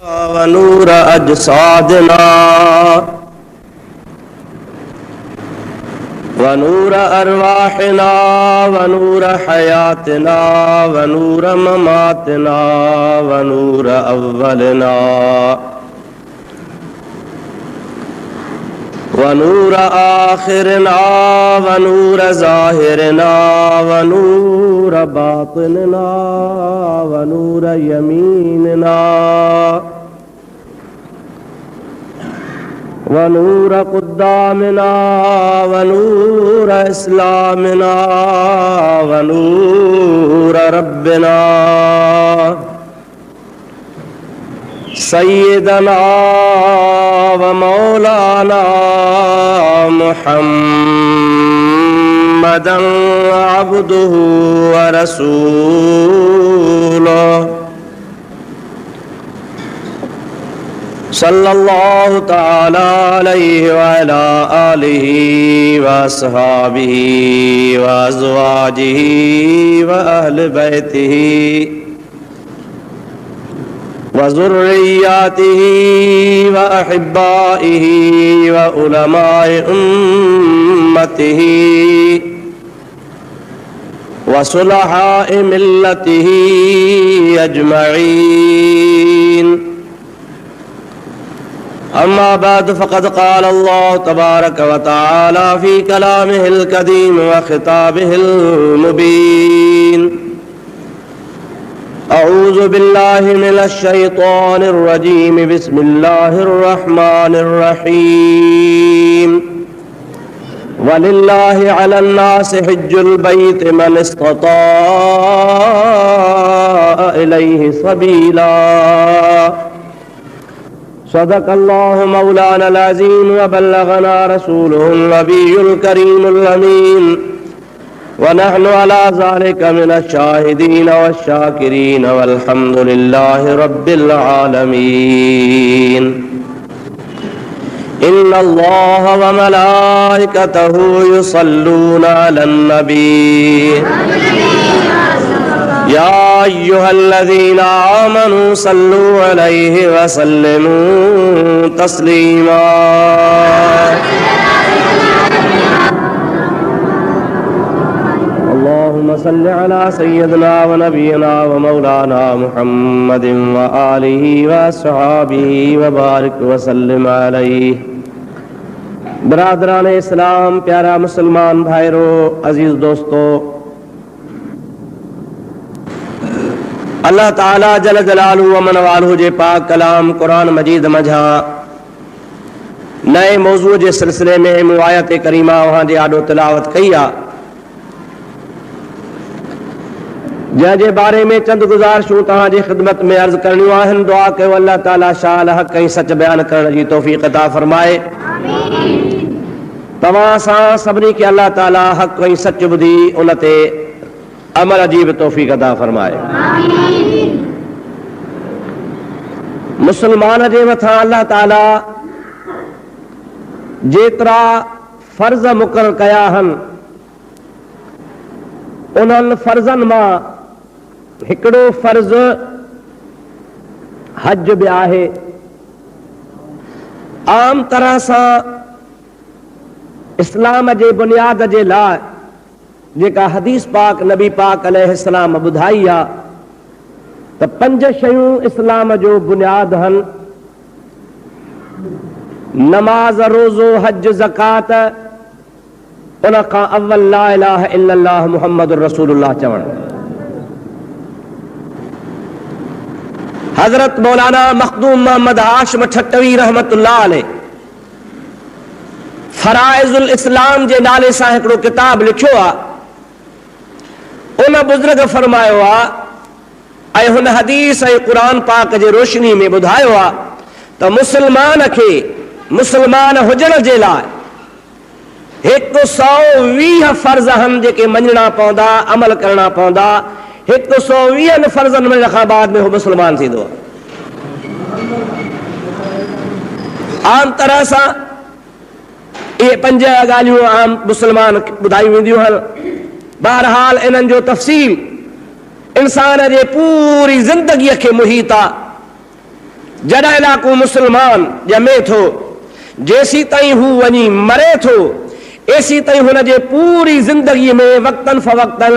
वनूर अजसादना वनूर अरवाहिना वनूर हयातना वनूर ममातना वनूर अव्वलना वनूर आखिरना वनूर ज़ाहिरना वनूर बातिनना वनूर यमीनना वनूर क़ुद्दामिना वनूर इस्लामिना वनूर रब्बिना सय्यदना व मौलाना मुहम्मदन अब्दुहु व रसूलुहु सल्लल्लाहु तआला अलैहि व अला आलिहि व अस्हाबिहि व अज़वाजिहि व अहलि बैतिहि व ज़ुर्रिय्यतिहि व अहिब्बाइहि व उलमाए उम्मतिहि व सुलहाए मिल्लतिहि अजमईन। अम्मा बाद फ़क़द क़ाल अल्लाहु तबारक व तआला फ़ी कलामिहिल कदीम व ख़िताबिहिल मुबीन। अऊज़ु बिल्लाहि मिनश शैतानिर रजीम बिस्मिल्लाहिर रहमानिर रहीम। वलिल्लाहि अलन नासि हिज्जुल बैति मन इस्तताअ इलैहि सबीला। सदक़ल्लाहु मौलानल अज़ीम व बल्लगना रसूलुहुन नबियुल करीमुल अमीन व नहनु अला ज़ालिका मिनश शाहिदीन वश्शाकिरीन वल्हम्दुलिल्लाहि रब्बिल आलमीन। इन्नल्लाह व मलाइकतहु युसल्लूना अलन नबी या अय्युहल्लज़ीना आमनू सल्लू अलैहि व सल्लिमू तस्लीमा। अल्लाहुम्मा सल्लि अला सय्यिदिना व नबियिना व मौलाना मुहम्मदिन व आलिहि व अस्हाबिहि व बारिक व सल्लिम अलैहि। बिरादरान इस्लाम, प्यारा मुसलमान भाइरों, अजीज दोस्तों, अल्लाह ताला जल जलालहु व मनवालहु जे पाक कलाम कुरान मजीद मझा नए मौजू जे सिलसिले में मुआयत करीमा वहां जे आॾो तिलावत कई आ, जंहिंजे बारे में चंद गुज़ारिशूं तव्हांजी ख़िदमत में अर्ज़ करणियूं आहिनि। दुआ कयो अल्लाह ताला शाह हक़ ऐं सच बयान करण जी तौफ़ीक़ अता फ़रमाए। तव्हां सां सभिनी खे अल्लाह ताला हक़ ऐं सच ॿुधी उन ते अमल जी बि तौफ़ीक़ अता फ़रमाए। मुसलमान जे मथां अल्लाह ताला जेतिरा फ़र्ज़ मुक़रर कया आहिनि, उन्हनि फ़र्ज़नि मां हिकिड़ो फ़र्ज़ हज बि आहे। आम तरह सां इस्लाम जे बुनियाद जे लाइ जेका हदीस पाक नबी पाक अलैहिस्सलाम ॿुधाई आहे त 5 शयूं इस्लाम जो बुनियाद आहिनि: नमाज, रोज़ो, हज, ज़कात, उन खां अव्वल ला इलाहा इल्लल्लाह मुहम्मदुर रसूलुल्लाह चवण। हज़रत मौलाना मखदूम मोहम्मद हाशिम ठटवी रहमतुल्लाह अलैह फ़राइज़ुल इस्लाम जे नाले सां हिकिड़ो किताब लिखियो आहे। उन बुज़ुर्ग फरमायो आहे ऐं हुन हदीस ऐं क़ुरान पाक जे रोशनी में ॿुधायो आहे त मुसलमान खे मुसलमान हुजण जे लाइ 120 फ़र्ज़ आहिनि जेके मञणा पवंदा, अमल करणा पवंदा। 120 फ़र्ज़नि मञण खां बाद में हू मुसलमान थींदो आहे। आम तरह सां इहे 5 ॻाल्हियूं आम मुसलमान ॿुधायूं वेंदियूं आहिनि। बहरहाल इन्हनि जो तफ़सील इंसान जे पूरी ज़िंदगीअ खे मुहीत आहे। जॾहिं इलाको मुसलमान ॼमे थो, जेसी ताईं हू वञी मरे थो, एसी ताईं हुनजे पूरी ज़िंदगीअ में वक़्तन फ़वक़्तन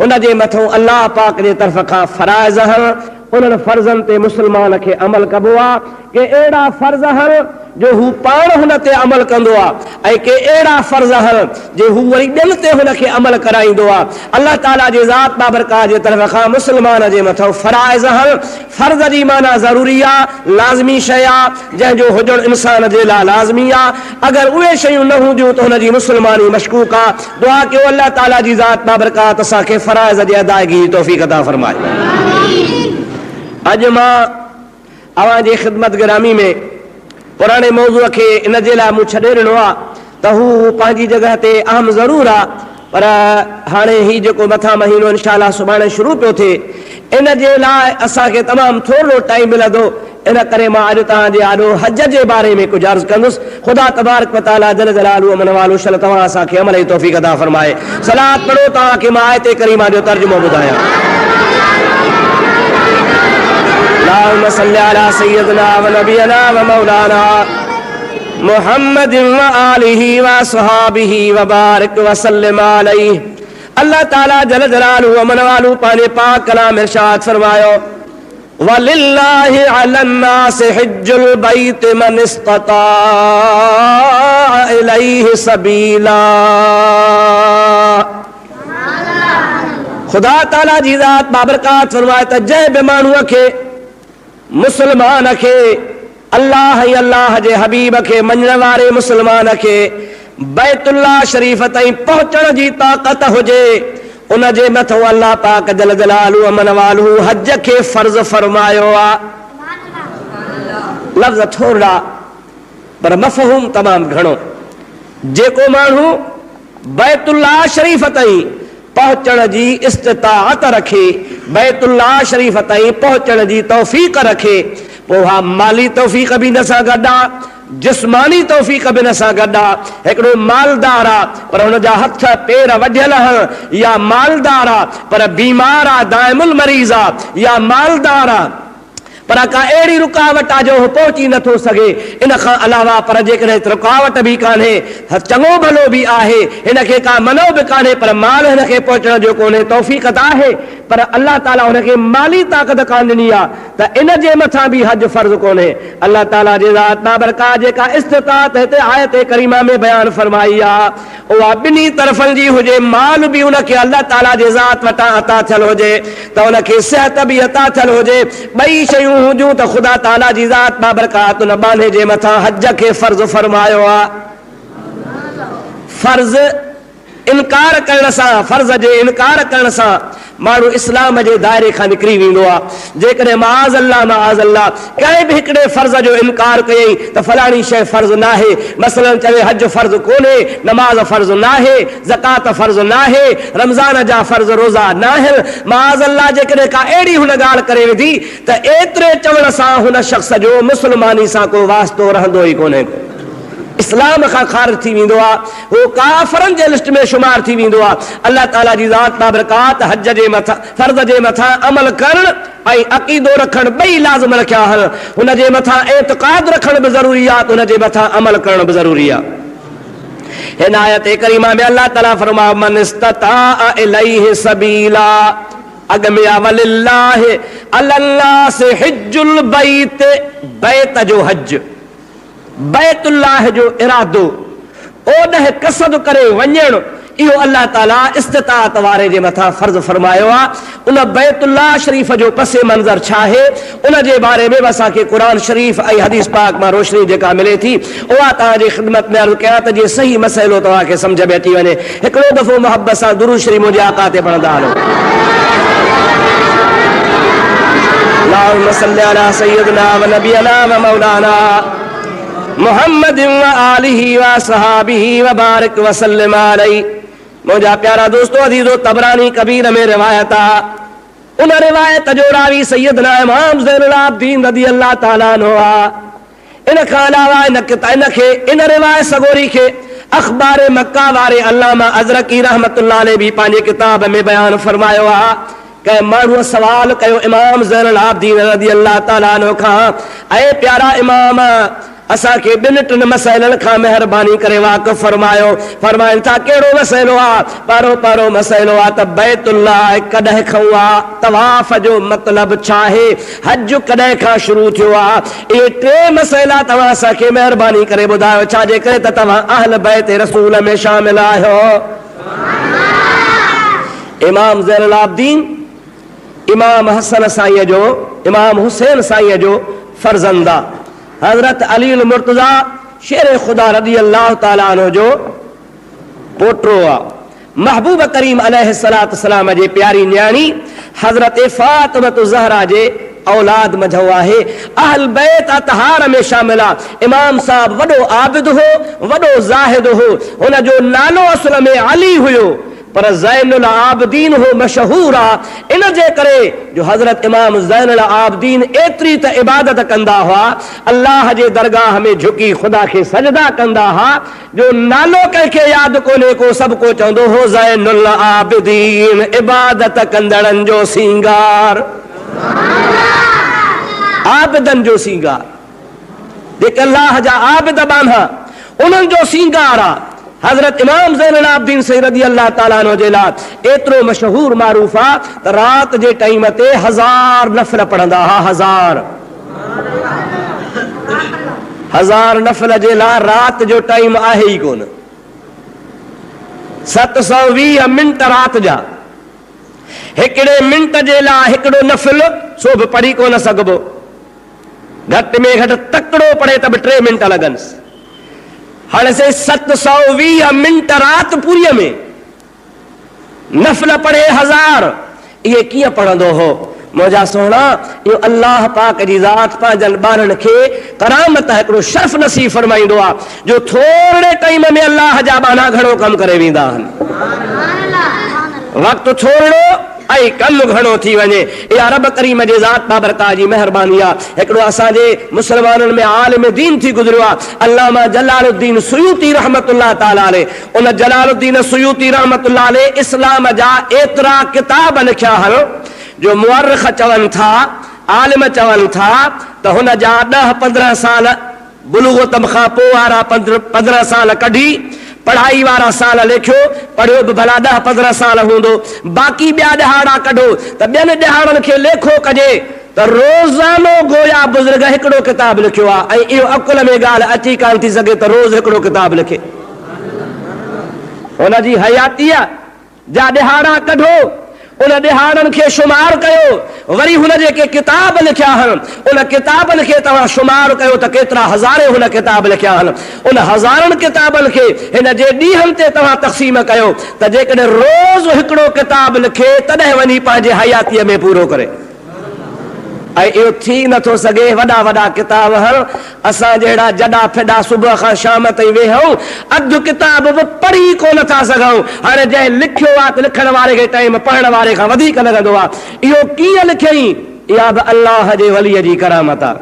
हुनजे मथां अल्लाह पाक जे तरफ़ खां फ़राइज़ आहिनि। उन्हनि फ़र्ज़नि ते मुस्लमान खे अमल कबो आहे के अहिड़ा फ़र्ज़ आहिनि जो हू पाण हुन ते अमल कंदो आहे, ऐं के अहिड़ा फ़र्ज़ आहिनि जो हू वरी ॿियनि ते हुनखे अमल कराईंदो आहे। अल्लाह ताला जे ज़ात बाबरकात जे तरफ़ खां मुस्लमान जे मथां फ़राइज़ आहिनि। फ़र्ज़ जी माना ज़रूरी आहे, लाज़मी शइ आहे, जंहिंजो हुजणु इंसान जे लाइ लाज़मी आहे। अगरि उहे शयूं न हूंदियूं त हुनजी मुस्लमानी मशकूक आहे। दुआ कयो अल्लाह ताला जी ज़ात बाबरकात असांखे फ़राइज़ जी अदायगी जी तौफ़ीक़ अता फ़रमाए। अॼु मां अवां जी ख़िदमत गिरामी में पुराणे मौज़ूअ खे इन जे लाइ मूं छॾे ॾिनो आहे त हू पंहिंजी जॻह ते अहम ज़रूरु आहे, पर हाणे ही जेको मथां महीनो इंशाअल्लाह सुभाणे शुरू पियो थिए, इन जे लाइ असांखे तमामु थोरो टाइम मिलंदो। इन करे मां अॼु तव्हांजे आॾो हज जे बारे में कुझु अर्ज़ु कंदुसि। ख़ुदा तबारक व तआला जल जलालहू अमन वालो शल तव्हां असांखे अमल जी तौफ़ीक़ अता फ़रमाए। सलात पढ़ो तव्हांखे मां आयत करीमा जो तर्जुमो ॿुधायां। अल्लाहुम्मा सल्लि अला सय्यिदिना व नबियना व मौलाना मुहम्मद व आलिहि व सहाबिहि व बारिक व सल्लिम अलैहि। अल्लाह ताला जल जलालहू अमन वालो पंहिंजे पाक कलाम इरशाद फरमायो, वलिल्लाहि अलन नास हिज्जुल बैत मन इस्तता इलैहि सबीला। खुदा ताला जी ज़ात बाबरकात फरमाए त जंहिं बि माण्हूअ खे, मुसलमान खे, अल्लाह ऐं अल्लाह जे हबीब खे मञण वारे मुसलमान खे बैतुल्लाह शरीफ ताईं पहुचण जी ताक़त हुजे, उन जे मथां अल्लाह पाक जल जलालहू अमन वालहू हज खे फ़र्ज़ फरमायो आहे। लफ़्ज़ थोरा पर मफ़हूम तमामु घणो। जेको माण्हू बैतुल्लाह शरीफ ताईं पहुचण जी इस्तिताअत रखे, बैतुल्लाह शरीफ ताईं पहुचण जी तौफ़ीक़ रखे, पोइ हा माली तौफ़ीक़ बि हिन सां गॾु आहे, जिस्मानी तौफ़ीक़ बि हिन सां गॾु आहे। हिकिड़ो मालदार आहे पर हुनजा हथ पेर वढियल आहिनि, या मालदार आहे पर बीमार आहे, दाइमुल मरीज़ आहे, या मालदार आहे पर का अहिड़ी रुकावट आहे जो पहुची नथो सघे। इन खां अलावा पर जेकॾहिं रुकावट बि कान्हे, चङो भलो बि आहे, हिनखे का मनो बि कान्हे, पर माल हिनखे पहुचण जो कोन्हे, तौफ़ीक़त आहे पर अल्लाह ताला हुनखे माली ताक़त कान ॾिनी आहे, त इन जे मथां बि हज फ़र्ज़ कोन्हे। अल्लाह ताला जे ज़ात बाबरकात जेका इस्तिताअत हिते आयत करीमा में बयान फरमाई आहे, उहा ॿिन्ही तरफ़नि जी हुजे। माल बि हुनखे अल्लाह ताला जे ज़ात वटां अता थियल हुजे, त हुनखे सिहत बि अता थियल हुजे। ॿई शयूं हुजूं त ख़ुदा ताला जी ज़ात बाबरकात उन बाने जे मथां हज खे फ़र्ज़ फरमायो आहे। फ़र्ज़ इनकार करण सां, फ़र्ज़ जे इनकार करण सां माण्हू इस्लाम जे दायरे खां निकिरी वेंदो आहे। जेकॾहिं माज़ अल्लाह कंहिं बि हिकिड़े फ़र्ज़ जो इनकार कयई त फलाणी शइ फ़र्ज़ नाहे, मसलन चवे हज फ़र्ज़ कोन्हे, नमाज़ फ़र्ज़ नाहे, ज़कात फ़र्ज़ नाहे, रमज़ान जा फ़र्ज़ रोज़ा नाहिनि, माज़ अल्लाह जेकॾहिं का अहिड़ी हुन ॻाल्हि करे विधी त एतिरे चवण सां हुन शख़्स जो मुस्लमानी सां को वास्तो रहंदो ई कोन्हे, इस्लाम खां ख़ारिज थी वेंदो आहे, उहो काफ़रनि जे लिस्ट में शुमार थी वेंदो आहे। अल्लाह ताला जी ज़ात बाबरकात हज जे मथां, फ़र्ज़ जे मथां अमल करणु ऐं अक़ीदो रखणु ॿई लाज़िम रखिया आहिनि। हुन जे मथां एतिक़ाद रखणु बि ज़रूरी आहे, त हुन जे मथां अमल करणु बि ज़रूरी आहे। हिन आयत करीमा में अल्लाह ताला फरमायो, मन इस्तता इलैहि सबीला। अॻ में आहे वलिल्लाहि अलन से हिज्जुल बैत, बैत जो हज, बैतुल्लाह जो इरादो, ओॾह कसद करे वञणु, इहो अल्लाह ताला इस्तिताअत वारे जे मथां फ़र्ज़ फरमायो आहे। उन बैतुल्लाह शरीफ़ जो पसे मंज़र छा आहे, उन जे बारे में बि असांखे क़ुरान शरीफ़ ऐं हदीस पाक मां रोशनी जेका मिले थी, उहा तव्हांजी ख़िदमत में अर्ज़ु कयां त जीअं सही मसइलो तव्हांखे सम्झ में अची वञे। हिकिड़ो दफ़ो मोहब्बत सां दुरूद शरीफ़ मुंहिंजे आका ते पढ़ंदा हलो। अल्लाहुम्मा सल्लि अला सय्यिदिना व नबियना व मौलाना मुहम्मद व आलिहि व सहाबिहि व बारिक व सल्लिम अलैहि। मुंहिंजा प्यारा दोस्तो अज़ीज़ो, तबरानी कबीर में रिवायत आहे, उन रिवायत जो रावी सैयदना इमाम ज़ैनुल आबिदीन रज़ी अल्लाह ताला अन्हु आहे। इन खां अलावा इन रिवायत सगोरी खे अख़बार मक्का वारे अल्लामा अज़रकी रहमतुल्लाह अलैहि भी पंहिंजे किताब में बयान फरमायो आहे। कै माण्हूअ सवाल कयो इमाम ज़ैनुल आबिदीन रज़ियल्लाहु ताला अन्हु खां, ऐं प्यारा इमाम असांखे ॿिनि टिनि मसइलनि खां महिरबानी करे वाक़िफ़ फरमायो। फरमाइनि था कहिड़ो मसइलो आहे? पहिरों मसइलो आहे त बैतुल्लाह कॾहिं खां आहे, तवाफ़ जो मतिलबु छा आहे, हज कॾहिं खां शुरू थियो आहे। इहे टे मसइला तव्हां असांखे महिरबानी करे ॿुधायो, छाजे करे त तव्हां अहल बैत रसूल में शामिल आहियो। इमाम ज़ैनुल आबिदीन इमाम हसन साईं जो, इमाम हुसैन साईं जो फर्ज़ंद आहे। हज़रत अली मुर्तज़ा शेर खुदा रज़ियल्लाहु ताला अन्हु जो पोटो आहे। महबूब करीम अलैहिस्सलातु वस्सलाम जे प्यारी न्याणी हज़रत फातिमा ज़हरा जे औलाद मझो आहे। अहल बैत अतहार में शामिल आहे। इमाम साहब वॾो आबिद हो, वॾो ज़ाहिद हो। हुन जो नालो असुल में अली हुयो, पर ज़ैनुल आबिदीन हो मशहूर आहे। इन जे करे जो हज़रत इमाम ज़ैनुल आबिदीन एतिरी त इबादत कंदा हुआ, अल्लाह जे दरगाह में झुकी ख़ुदा खे सजदा कंदा हुआ, जो नालो कंहिंखे यादि कोन्हे को, सभु को चवंदो हो ज़ैनुल आबिदीन, इबादत कंदड़नि जो सींगार, आबिदनि जो सींगार। जेके अल्लाह जा आबिद बान्हा उन्हनि जो सींगार आहे। हज़रत इमाम ज़ैनुल आबिदीन सईद रज़ियल्लाहु ताला अन्हु जे लाइ एतिरो मशहूर मारूफ आहे त रात जे टाइम ते 1000 नफ़िल पढ़ंदा हुआ। 1000 नफ़िल जे लाइ रात जो टाइम आहे ई कोन। 720 मिंट रात जा, हिकिड़े मिंट जे लाइ हिकिड़ो नफ़िल सो बि पढ़ी कोन सघिबो। घटि में घटि तकिड़ो पढ़े त बि 3 मिंट लॻनि। हाणे से 720 मिंट रात पूरीअ में नफ़िल पढ़े 1000, इहे कीअं पढ़ंदो हो? मुंहिंजा सोहणा, इहो अल्लाह पाक जी ज़ात पंहिंजनि ॿारनि खे करामत हिकिड़ो शर्फ़ नसीब फरमाईंदो आहे, जो थोरे टाइम में अल्लाह जा बाना घणो कमु करे वेंदा आहिनि। वक़्तु थोरो ऐं कमु घणो थी वञे। इहा रब करीम जे ज़ात बाबरकात जी महिरबानी आहे। हिकिड़ो असांजे मुस्लमाननि में आलिम दीन थी गुज़रियो आहे, अल्लामा जलालुद्दीन सुयूती रहमतुल्लाह ताला अलैह। उन जलालुद्दीन सुयूती रहमतुल्लाह अलैह इस्लाम जा एतिरा किताब लिखिया आहिनि, जो मुअर्रिख़ चवनि था, आलिम चवनि था त हुन जा 10-15 साल बुलूगत खां पोइ वारा 15 साल कढी पढ़ाई वारा साल लिखियो, पढ़ियो बि भला 10-15 साल हूंदो। बाक़ी ॿिया ॾहाड़ा कढो त ॿियनि ॾहाड़नि खे लेखो कजे त रोज़ानो गोया बुज़ुर्ग हिकिड़ो किताब लिखियो आहे। ऐं इहो अकुल में ॻाल्हि अची कान थी सघे त रोज़ हिकिड़ो किताब लिखे। हुनजी हयातीअ जा ॾहाड़ा कढो, उन ॾहाड़नि खे शुमार कयो, वरी हुन जेके किताब लिखिया आहिनि उन किताबनि खे तव्हां शुमार कयो त केतिरा हज़ारे हुन किताब लिखिया आहिनि। उन हज़ारनि किताबनि खे हिन जे ॾींहंनि ते तव्हां तक़सीम कयो त जेकॾहिं रोज़ हिकिड़ो किताब लिखे तॾहिं वञी पंहिंजे हयातीअ में पूरो करे। ऐं इहो थी नथो सघे। वॾा वॾा किताब हर असां जहिड़ा जॾा फेॾा सुबुह खां शाम ताईं वेहूं, अधु किताब बि पढ़ी कोन था सघूं। हाणे जंहिं लिखियो आहे त लिखण वारे खे टाइम पढ़ण वारे खां वधीक लॻंदो आहे। इहो कीअं लिखियईं? इहा बि अल्लाह जे वलीअ जी करामत आहे,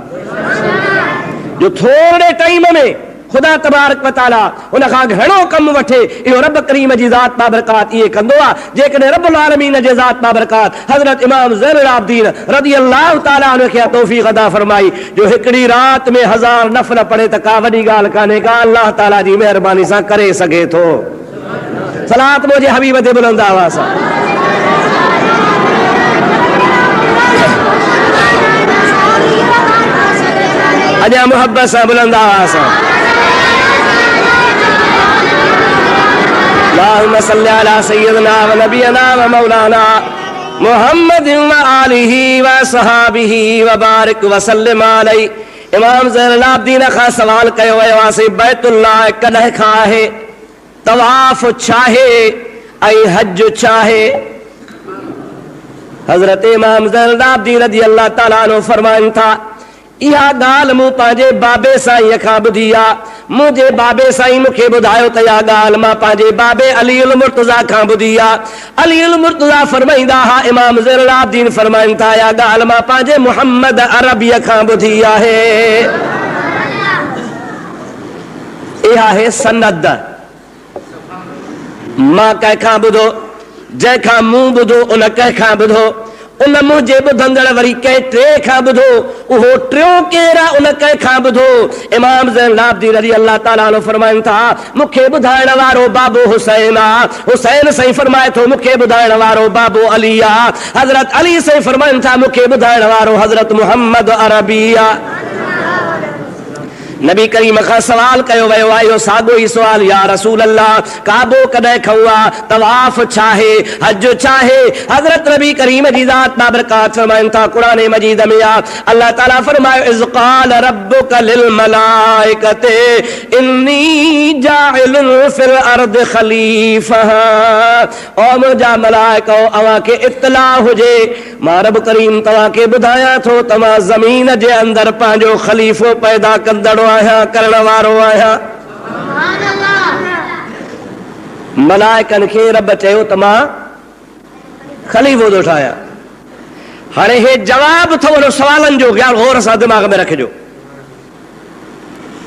जो थोरे टाइम में ख़ुदा तबारक व तआला उन खां घणो कमु वठे। इहो रब करीम जी ज़ात बाबरकात इहे कंदो आहे। जेकॾहिं रब्बुल आलमीन जे ज़ात बाबरकात हज़रत इमाम ज़ैनुल आबिदीन रज़ियल्लाहु ताला अन्हु खे तौफ़ीक़ अता फरमाई, जो हिकिड़ी रात में 1000 नफ़िल पढ़े त का वॾी ॻाल्हि कान्हे, का अल्लाह ताला जी महिरबानी सां करे सघे थो। सलात मुंहिंजे हबीब ते बुलंद आवाज़ सां। अञा मुहब्बत सां बुलंद आवाज़ सां। अल्लाहुम्मा सल्लि अला सय्यिदिना व नबियना व मौलाना मुहम्मद व आलिहि व सहाबिहि व बारिक व सल्लिम अलैहि। इमाम ज़ैनुल आबिदीन खां सवाल कयो वियो आहे, बैतुल्लाह कॾहिं खां आहे, तवाफ़ छा आहे ऐं हज छा आहे? हज़रत इमाम ज़ैनुल आबिदीन रज़ियल्लाहु ताला अन्हु फरमाइनि था, इहा ॻाल्हि मूं पंहिंजे बाबे साईं खां ॿुधी आहे। मुंहिंजे बाबे साईं मूंखे ॿुधायो त इहा ॻाल्हि मां पंहिंजे बाबे अली मुर्तज़ा खां ॿुधी आहे। अली मुर्तज़ा फरमाईंदा हुआ, इमाम ज़ैनुल आबिदीन फरमाइनि था, इहा ॻाल्हि मां पंहिंजे मुहम्मद अरबीअ खां ॿुधी आहे। इहा आहे सनद। मां कंहिंखां ॿुधो, जंहिंखां मूं ॿुधो उन कंहिंखां ॿुधो। उन मुझे बुधंदड़ वरी कंहिं टे खां ॿुधो, उहो टियों केरु आहे उन कंहिं खां ॿुधो। इमाम ज़ैनुल आबिदीन रज़ी अल्लाह ताला अन्हु फरमाइनि था मूंखे ॿुधाइण वारो बाबो हुसैन आहे। हुसैन साईं फरमाए थो मूंखे ॿुधाइण वारो बाबो अली आहे। हज़रत अली साईं फरमाइनि था मूंखे ॿुधाइण वारो हज़रत मुहम्मद अरबी आहे। नबी करीम खां सवाल कयो वियो आहे, इहो साॻियो ई सुवाल, या रसूल अल्लाह काबो कॾहिं खऊं आहे, तवाफ़ छाहे, हज छाहे? हज़रत नबी करीम जी ज़ात बाबरकात फरमाइनि था क़ुरान मजीद में आहे, अल्लाह ताला फरमायो इज़ क़ाल रब्बुका लिल मलाइकति इन्नी जाइलुन फिल अर्द खलीफ़ा। ओ मुंहिंजा मलाइको अव्हां खे इत्तला हुजे, मां रब करीम तव्हां खे ॿुधायां थो तव्हां ज़मीन जे अंदरि पंहिंजो ख़लीफ़ो पैदा कंदड़ आहियां, करण वारो आहियां। मलाइकनि खे रब चयो त मां ख़लीफ़ो थो ठाहियां। हाणे हे जवाब थो सवालनि जो, ॻाल्हि गौर सां दिमाग़ में रखिजो।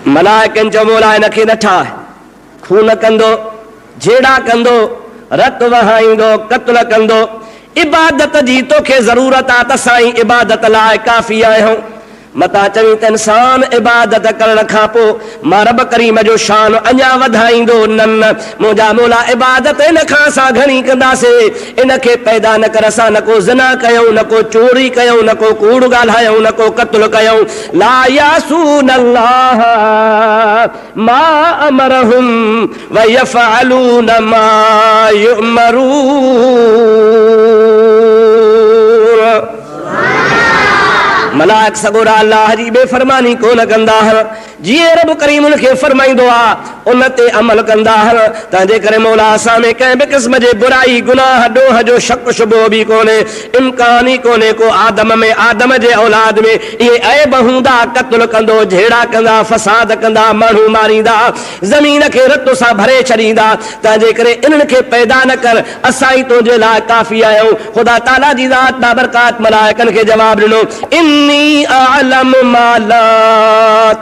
मलाइकनि चयो मौला हिन खे न ठाह, खून कंदो, झेड़ा कंदो, रत वहाईंदो, क़त्ल कंदो, इबादत जी तोखे ज़रूरत आहे त साईं इबादत लाइ काफ़ी आहियूं। मता चवी त इंसान इबादत करण खां पोइ मां रब करीम जो शान अञा वधाईंदो। न मुंहिंजा मौला इबादत इन खां असां घणी कंदासीं, इन खे पैदा न कर असां न को ज़िना कयूं, न को चोरी कयूं, न को कूड़ ॻाल्हायूं, न को क़त्ल कयूं। ला यासून अल्लाह मा अमरहुम व यफ़अलून मा युअमरून। मलाइक सगोरा अल्लाह जी बेफरमानी कोन कंदा आहिनि, जीअं रब करीम उनखे फरमाईंदो आहे उन ते अमल कंदा आहिनि। तंहिंजे करे मौला असां में कंहिं बि क़िस्म जे बुराई गुनाह ॾोह जो शक शुबो बि कोन्हे, इम्कान ई कोन्हे को आदम में, आदम जे औलाद में इहे ऐब हूंदा। क़त्ल कंदो, झेड़ा कंदा, फसाद कंदा, माण्हू मारींदा, ज़मीन खे रत सां भरे छॾींदा। तंहिंजे करे इन्हनि खे पैदा न कर, असां ई तुंहिंजे लाइ काफ़ी आहियूं। ख़ुदा ताला जी ज़ात बाबरकात मलाइकनि खे जवाब ॾिनो इन्नी अअलम मा ला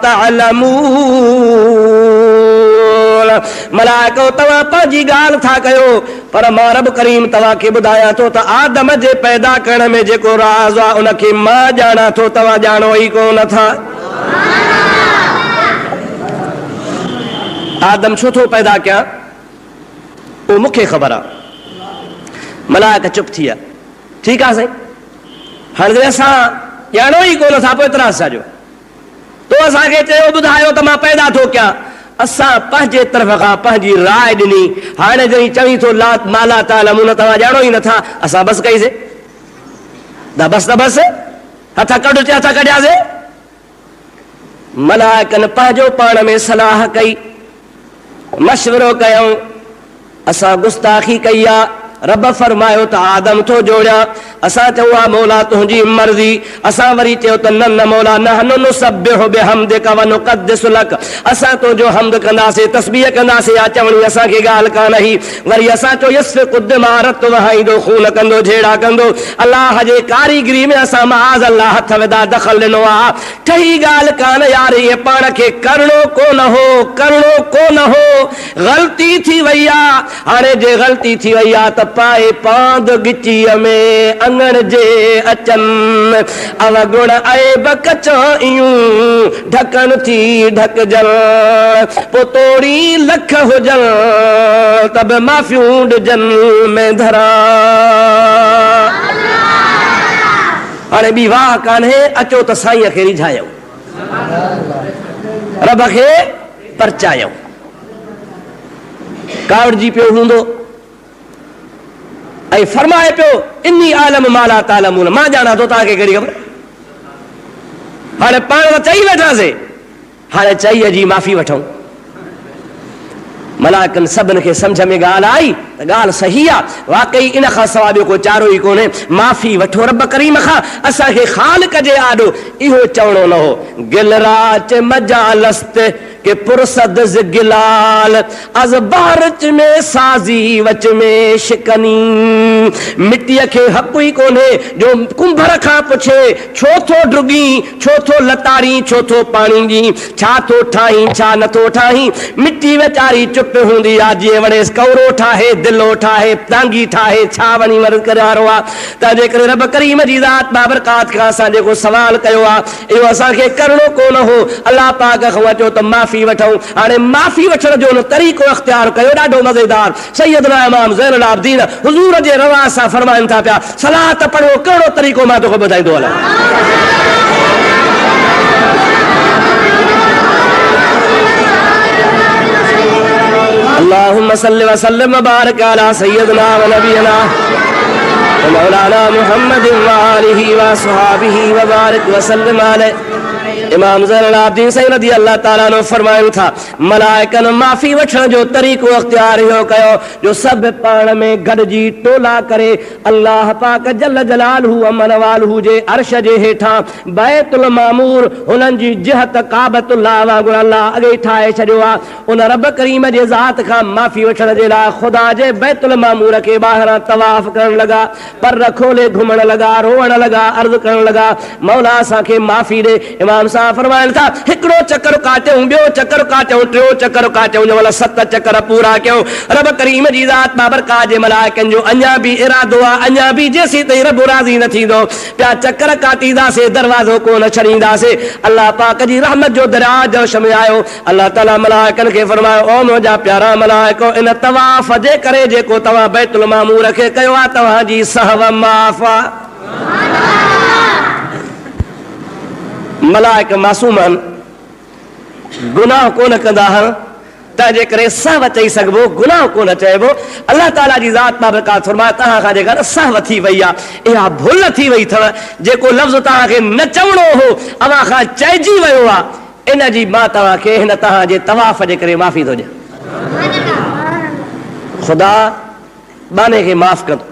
तअलमून। मलाइको तव्हां पंहिंजी ॻाल्हि था कयो, पर मां रब करीम तव्हां खे ॿुधायां थो त आदम जे पैदा करण में जेको राज़ आहे उनखे मां ॼाणा थो, तव्हां ॼाणो ई कोन था। आदम छो थो पैदा कयां उहो मूंखे ख़बर आहे। मलाइक चुप थी विया, ठीकु आहे साईं, हाणे असां ॼाणो ई कोन था, पोइ एतिरा साॼो तो असांखे चयो ॿुधायो त मां पैदा थो कयां। असां पंहिंजे तरफ़ खां पंहिंजी राय ॾिनी। हाणे जॾहिं चवी थो ला माला तालमून, तव्हां ॼाणो ई नथा, असां बसि कईसीं, बसि त बसि हथ कढ चे हथ कढियासीं। मलाइकनि पंहिंजो पाण में सलाह कई, मशवरो कयूं, असां गुस्ताखी कई आहे। रब फरमायो त आदम थो जोड़ियां, असां चयो आहे मौला तुंहिंजी मर्ज़ी। असां वरी चयो त न मौला नहनु नुसब्बिहु बिहम्दिका व नुक़द्दिसु लक, असां तुंहिंजो हम्द कंदासीं, तस्बीह कंदासीं, या चवणी असांखे ॻाल्हि कान ही। वरी असां चयो यस्फिकु दिमा, रत वहाईंदो, खून कंदो, झेड़ा कंदो। अल्लाह जे कारीगरी में असां माज़ अल्लाह हथ विधा, दख़ल ॾिनो आहे। ठही ॻाल्हि कान यार, इहे पाण खे करिणो कोन हो, करिणो कोन हो, ग़लती थी वई आहे। हाणे जे ग़लती थी वई आहे त पाए पांद गिचीअ में अंगण जे अचनि, अवगुण ऐब कचायूं ढकन थी ढकजन, पो तोड़ी लख हुजन तब माफ़ियूं ॾिजन में धरा। हाणे ॿी वाह कान्हे, अचो त साईंअ खे रिझायूं, रब खे परचायूं। कावड़जी पियो हूंदो ऐं फरमाए पियो इन्नी आलम माला तालमून, मां ॼाणा थो, तव्हांखे कहिड़ी ख़बर। हाणे पाण त चई वेठासीं, हाणे चईअ जी माफ़ी वठूं। मलाइकनि सभिनि खे सम्झ में ॻाल्हि आई त ॻाल्हि सही आहे, वाकई इन खां सवाइ ॿियो को चारो ई कोन्हे। माफ़ी वठो रब करीम खां, असांखे ख़ालिक जे आॾो इहो चवणो न हो। गिलराच मजालस्त कि पुरसद गिलाल अज बारच में साजी वच में शिकनी। मिट्टी के हक़ ही कोने जो कुंभर खां पुछे छो थो डुगी, छो थो लताड़ी, छो थो पानी जी, छा थो ठाही छा नथो ठाही। मिट्टी वेचारी चुप हूंदी आ, जीअं वणे कौरो ठाहे दिलो ठाहे टांगी ठाहे छा वञी मदद करे वारो आहे। तंहिंजे करे रब करीम जी ज़ात बाबरकात खां असां जेको सवाल कयो आहे इहो असांखे करणो कोन हो। अलाह पाक खां अचो त माफ़ी वठूं। हाणे माफ़ी वठण जो न तरीक़ो इख्तियार कयो ॾाढो मज़ेदार। सैयदना इमाम ज़ैनुल आबिदीन हुज़ूर जे रवा सां फरमाइनि था पिया सलात पढ़ो कहिड़ो तरीक़ो मां तोखे ॿुधाईंदो हलां। अल्लाहुम्मा सल्लि व सल्लिम व बारिक अला सय्यदना व नबियना व मौलाना मुहम्मद व आलिहि व अस्हाबिहि व बारिक व सल्लिम अलैहि। इमाम ज़ैनुल आबिदीन सही रज़ी अल्लाह ताला ने फरमायो था मलाइकन माफ़ी वठण जो तरीक़ो इख्तियार इहो कयो जो सभु पाण में गॾिजी टोला करे अल्लाह पाक जल जलालहू अमन वालहू जे अर्श जे हेठां बैतुल मामूर हुननि जी जिहत काबतुल्लाह वांगुरु अल्लाह अॻे ठाहे छॾियो आहे। उन रब करीम जे ज़ात खां माफ़ी वठण जे लाइ ख़ुदा जे बैतुल मामूर खे ॿाहिरां तवाफ़ करण लॻा, पर खोले घुमण लॻा, रोअण लॻा, अर्ज़ करण लॻा मौला असांखे माफ़ी ॾे। इमाम साहब फरमाइनि था हिकिड़ो चकर काटियूं, ॿियो चकर काटियूं, टियों चकर काटियूं, जो 7 चकर पूरा कयूं। रब करीम जी ज़ात बाबरकात जे मलाइकनि जो अञा बि इरादो आहे, अञा बि जेसीं ताईं रब राज़ी न थींदो पिया चकर काटींदासीं, दरवाज़ो कोन छॾींदासीं। अल्लाह पाक जी रहमत जो दरिया जोश में आयो। अल्लाह ताला मलाइकनि खे फरमायो ओ मुंहिंजा प्यारा मलाइको इन तवाफ़ जे करे जेको तव्हां बैतुल मामूर खे कयो आहे तव्हांजी सहव माफ़ आहे। मलाइक मासूम आहिनि, गुनाह कोन कंदा आहिनि, तंहिंजे करे सहव चई सघिबो, गुनाह कोन चइबो। अल्लाह ताला जी ज़ात बाबरकात फरमाए तव्हां खां जेका सहव थी वई आहे, इहा भुल थी वई अथव, जेको लफ़्ज़ तव्हांखे न चवणो हो अव्हां खां चइजी वियो आहे, इन जी मां तव्हांखे हिन तव्हांजे तवाफ़ जे करे माफ़ी थो ॾियां। ख़ुदा बाने खे माफ़ कंदो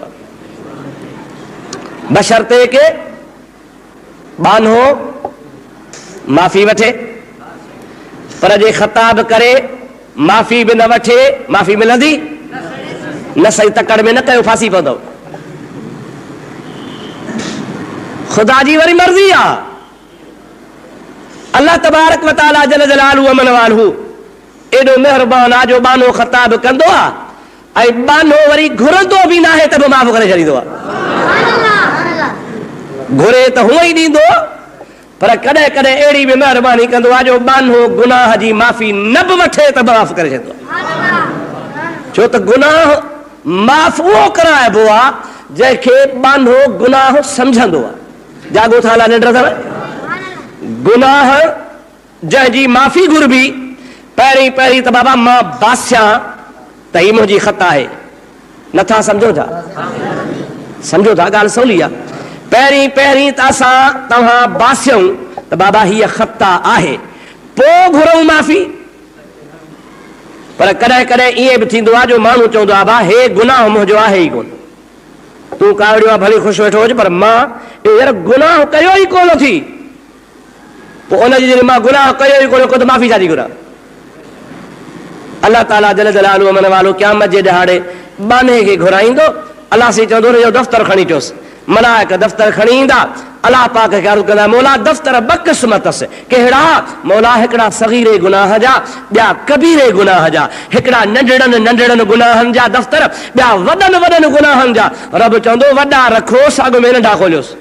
बशर्ते के बानो माफ़ी वठे, पर जे ख़ताब करे माफ़ी बि न वठे माफ़ी मिलंदी न। सही तकड़ में न कयो फांसी पवंदो। ख़ुदा जी वरी मर्ज़ी आहे। अल्लाह तबारक व तआला जल जलालहू अमन वालहू एॾो महिरबान आहे जो बानो ख़ताब कंदो आहे ऐं बानो वरी घुरंदो बि न आहे त बि माफ़ करे छॾींदो आहे। घुरे त हूअं ई ॾींदो, पर कॾहिं कॾहिं अहिड़ी बि महिरबानी कंदो आहे जो बानो गुनाह जी माफ़ी न बि वठे त माफ़ करे छॾींदो आहे। छो त गुनाह माफ़ उहो कराइबो आहे जंहिंखे बानो गुनाह सम्झंदो आहे। जागो था निंड अथव। गुनाह जंहिंजी माफ़ी घुरबी पहिरीं पहिरीं त बाबा मां बासियां त ही मुंहिंजी ख़त आहे, नथा सम्झो था? सम्झो था? ॻाल्हि सवली आहे। पहिरीं पहिरीं त असां तव्हां बासियूं त बाबा हीअ ख़ता आहे, पोइ घुरूं माफ़ी। पर कॾहिं कॾहिं ईअं बि थींदो आहे जो माण्हू चवंदो आहे भा हे गुनाह मुंहिंजो आहे ई कोन, तूं कावड़ियो आहे भली ख़ुशि वेठो हुजे पर मां यार गुनाह कयो ई कोन थी। पोइ उनजी जॾहिं मां गुनाह कयो ई कोन, ख़ुदि माफ़ी छाजी घुरां? अल्लाह ताला जल जलालहू अमन वालो क़यामत जे ॾहाड़े बाने खे घुराईंदो। अल्लाह साईं चवंदो इहो दफ़्तर खणी अचोसि। मलाइक दफ़्तर खणी ईंदा, अल्लाह पाक खे अर्ज़ कंदा मौला दफ़्तर ॿ क़िस्म अथसि। कहिड़ा? मौला हिकिड़ा सगीरे गुनाह जा, ॿिया कबीरे गुनाह जा। हिकिड़ा नंढड़नि नंढड़नि गुनाहनि जा दफ़्तर, ॿिया वॾनि वॾनि गुनाहनि जा। रब चवंदो वॾा रखो, साॻ में नंढा खोलियोसि।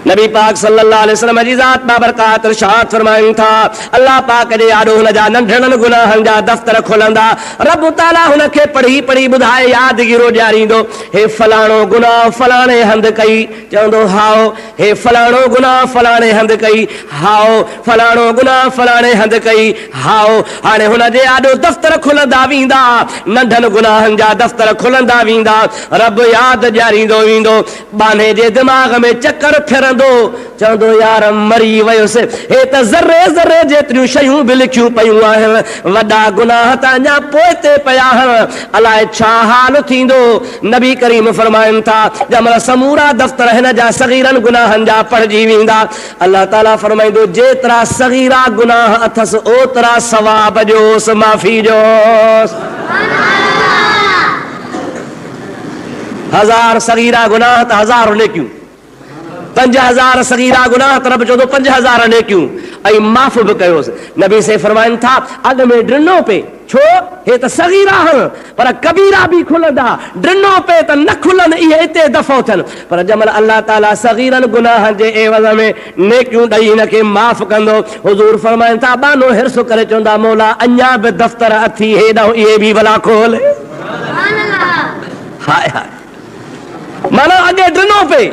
नबी पाक सल्लल्लाहु अलैहि वसल्लम जी ज़ात बाबरकात इरशाद फरमाइनि था अल्लाह पाक जे आॾो हुन जा नंढड़नि गुनाहनि जा दफ़्तर खोलंदा। रब ताला हुनखे पढ़ी पढ़ी ॿुधाए यादगिरो ॾियारींदो, हे फलाणो गुनाह फलाणे हंधि कई, चवंदो हाओ हे फलाणो गुनाह फलाणे हंधि कई, हाओ फलाणो गुनाह फलाणे हंधि कई, हाओ। हाणे हुन जे आॾो दफ़्तर खुलंदा वेंदा, नंढनि गुनाहनि जा दफ़्तर खुलंदा वेंदा। रब यादि ॾियारींदो वेंदो। बाने जे दिमाग़ में चकर फिर करंदो चवंदो यार मरी वयुसि हे त ज़र्रे ज़र्रे जेतिरियूं शयूं बि लिखियूं पयूं आहिनि वॾा गुनाह त अञा पोइ ते पिया आहिनि अलाए छा हाल थींदो नबी करीम फरमाइनि था जंहिंमहिल समूरा दफ़्तर हिन जा सगीरनि गुनाहनि जा पढ़जी वेंदा अल्लाह ताला फरमाईंदो जेतिरा सगीरा गुनाह अथसि ओतिरा सवाब ॾियोसि माफ़ी ॾियोसि 1000 सगीरा गुनाह त 1000 नेकियूं 5000 सगीरा गुनाह त रब चवंदो 5000 नेकियूं ऐं माफ़ बि कयोसि नबी से फरमाइनि था अॻ में ड्रिनो पे छो हे त सगीरा आहिनि पर कबीरा बि खुलंदा ड्रिनो पे त न खुलनि इहे हिते दफ़ो थियनि पर जंहिंमहिल अल्लाह ताला सगीरनि गुनाहनि जे एवज़ में नेकियूं ॾेई हिन खे माफ़ कंदो हुज़ूर फरमाइनि था बानो हिर्स करे चवंदा मौला अञा बि दफ़्तर अथी हेॾां इहे बि भला खोल हाय हाय माना अॻे ड्रिनो पे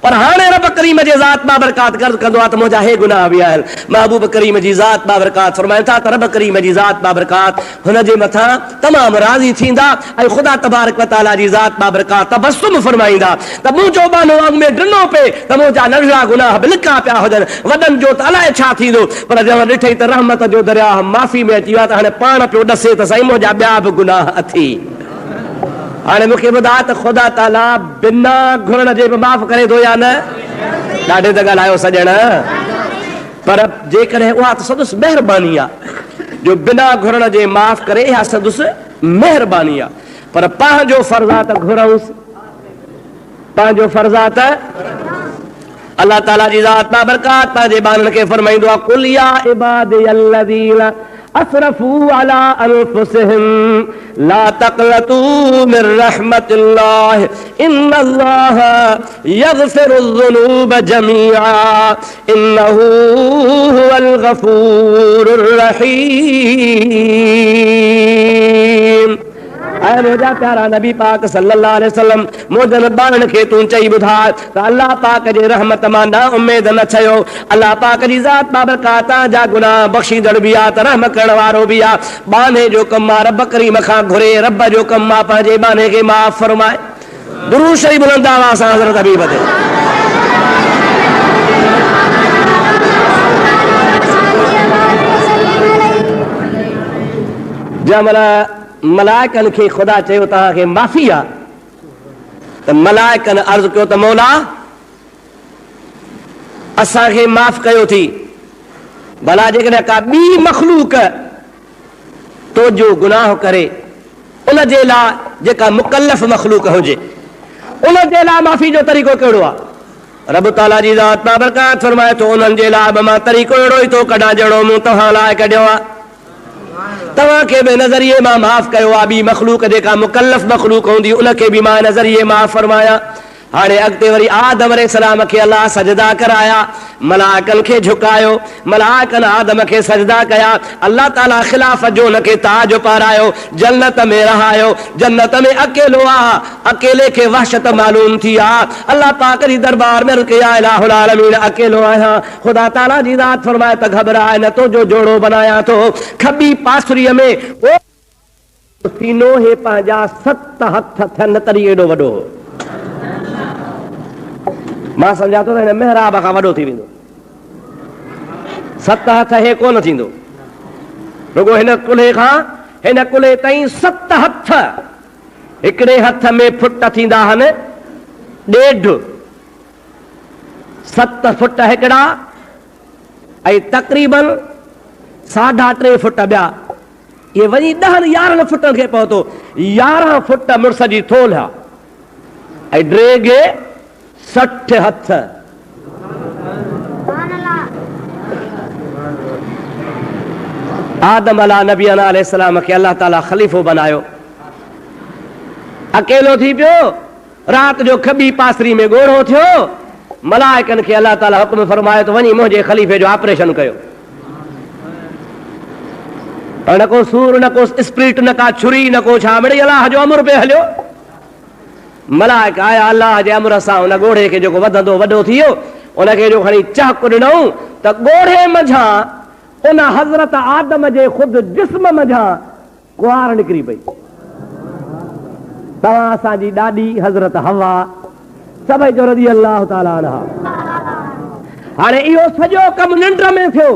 पर हाणे रब करीम जे ज़ात बाबरकात गर्द कंदो आहे त मुंहिंजा हे गुनाह बि आहिनि महबूब करीम जी ज़ात बाबरकात फरमाइनि था त रब करीम जी ज़ात बाबरकात हुन जे मथां तमामु राज़ी थींदा ऐं ख़ुदा तबारक व तआला जी ज़ात बाबरकात तबस्सुम फरमाईंदा त मुंहिंजो बानो अॻ में ड्रिनो पे त मुंहिंजा नंढड़ा गुनाह बि लिका पिया हुजनि वॾनि जो त अलाए छा थींदो पर जंहिं ॾिठई त रहमत जो दरिया माफ़ी में अची वियो आहे त हाणे पाण पियो ॾसे त साईं मुंहिंजा ॿिया बि गुनाह अथी हाणे मूंखे ॿुधा त ख़ुदा ताला बिना घुरण जे बि माफ़ करे थो या न ॾाढे त ॻाल्हायो सॼण पर जेकॾहिं उहा त संदसि महिरबानी आहे जो बिना घुरण जे माफ़ करे इहा संदसि महिरबानी आहे पर पंहिंजो फर्ज़ आहे त घुरूंसि पंहिंजो फर्ज़ आहे त अल्लाह ताला जी ज़ात बाबरकात पंहिंजे ॿारनि खे फरमाईंदो आहे कुल या इबादी अल्लज़ीना असरफू अला अनफुसिहिम ला तक़नतू मिन रहमतिल्लाह इन्नल्लाह यग़फिरुज़्ज़ुनूब जमीआ इन्नहू हुवल गफूरुर रहीम ऐ मुंहिंजा प्यारा नबी पाक सल्लल्लाहु अलैहि वसल्लम मुंहिंजनि ॿारनि खे तूं चई ॿुधाए त अल्लाह पाक जे रहमत मां न उमेद न छयो अल्लाह पाक जी ज़ात बाबरकात जा गुनाह बख़्शींदड़ बि आहे त रहम करण वारो बि आहे बाने जो कमु आहे रब करीम खां घुरे रब जो कमु आहे पंहिंजे बाने खे माफ़ फरमाए दुरूद शरीफ़ बुलंद आवाज़ सां हज़रत हबीब ते जंहिंमहिल मलाइकनि खे ख़ुदा चयो तव्हांखे माफ़ी आहे त मलाइकनि अर्ज़ु कयो त मौला असांखे माफ़ कयो थी भला जेकॾहिं का ॿी मख़लूक तुंहिंजो गुनाह करे उन जे लाइ जेका मुकल्लफ़ मख़लूक हुजे उन जे लाइ माफ़ी जो तरीक़ो कहिड़ो आहे रब ताला जी ज़ात बाबरकात फरमाए थो उन्हनि जे लाइ बि मां तरीक़ो अहिड़ो ई थो कढां जहिड़ो मूं तव्हां लाइ कढियो आहे तव्हांखे बि नज़रिए मां माफ़ कयो आहे ॿी मख़लूक जेका मुकल्लफ़ मख़लूक हूंदी उनखे बि मां नज़रिए मां फरमाया हाणे अॻिते वरी आदम अलैहिस्सलाम खे अलाह सजदा कराया मलाइकनि खे झुकायो मलाइकनि आदम खे सजदा कया अल्लाह ताला ख़िलाफ़त जो हुनखे ताज पारायो जन्नत में रहायो जन्नत में अकेलो आहे अकेले खे वहशत मालूम थी आहे अल्लाह पाक जी दरबार में रुके या इलाहुल आलमीन अकेलो आहियां ख़ुदा ताला जी ज़ात फरमाए त घबराए न तो जो जोड़ो बनाया थो खॿी पासुरीअ में सीनो हे पंहिंजा 7 हथ थियनि तरी एॾो वॾो मां सम्झा थो त हिन महिराब खां वॾो थी वेंदो 7 हथ हे कोन थींदो रुगो हिन कुल्हे खां हिन कुल्हे ताईं 7 हथ हिकिड़े हथ में फुट थींदा आहिनि 1.5 7 फुट हिकिड़ा ऐं तक़रीबन 3.5 फुट ॿिया इहे वञी 10-11 फुटनि खे पहुतो 11 फुट मुड़ुस जी थोल आहे ऐं ड्रेग 60 हथ आदम अला नबी अलैहिस्सलाम खे अल्लाह ताला ख़लीफ़ो बनायो अकेलो थी पियो रात जो खॿी पासरी में ॻोढ़ो थियो मलाइकनि खे अल्लाह ताला हुक्म फरमायो त वञी मुंहिंजे ख़लीफ़े जो ऑपरेशन कयो न को सूर न को स्प्रिट न का छुरी न को छा मिड़ी अलाह जो अमर पे हलियो मलाइक आया अल्लाह जे अमर सां उन ॻोढ़े खे जेको वधंदो वॾो थी वियो उनखे जो खणी चहक ॾिनऊं त ॻोढ़े मंझां उन हज़रत आदम जे ख़ुदि जिस्म मंझां कुंवार निकिरी पई तव्हां असांजी ॾाॾी हज़रत हवा सभई जो रज़ी अल्लाह ताला अन्हा हाणे इहो सॼो कमु निंड में थियो,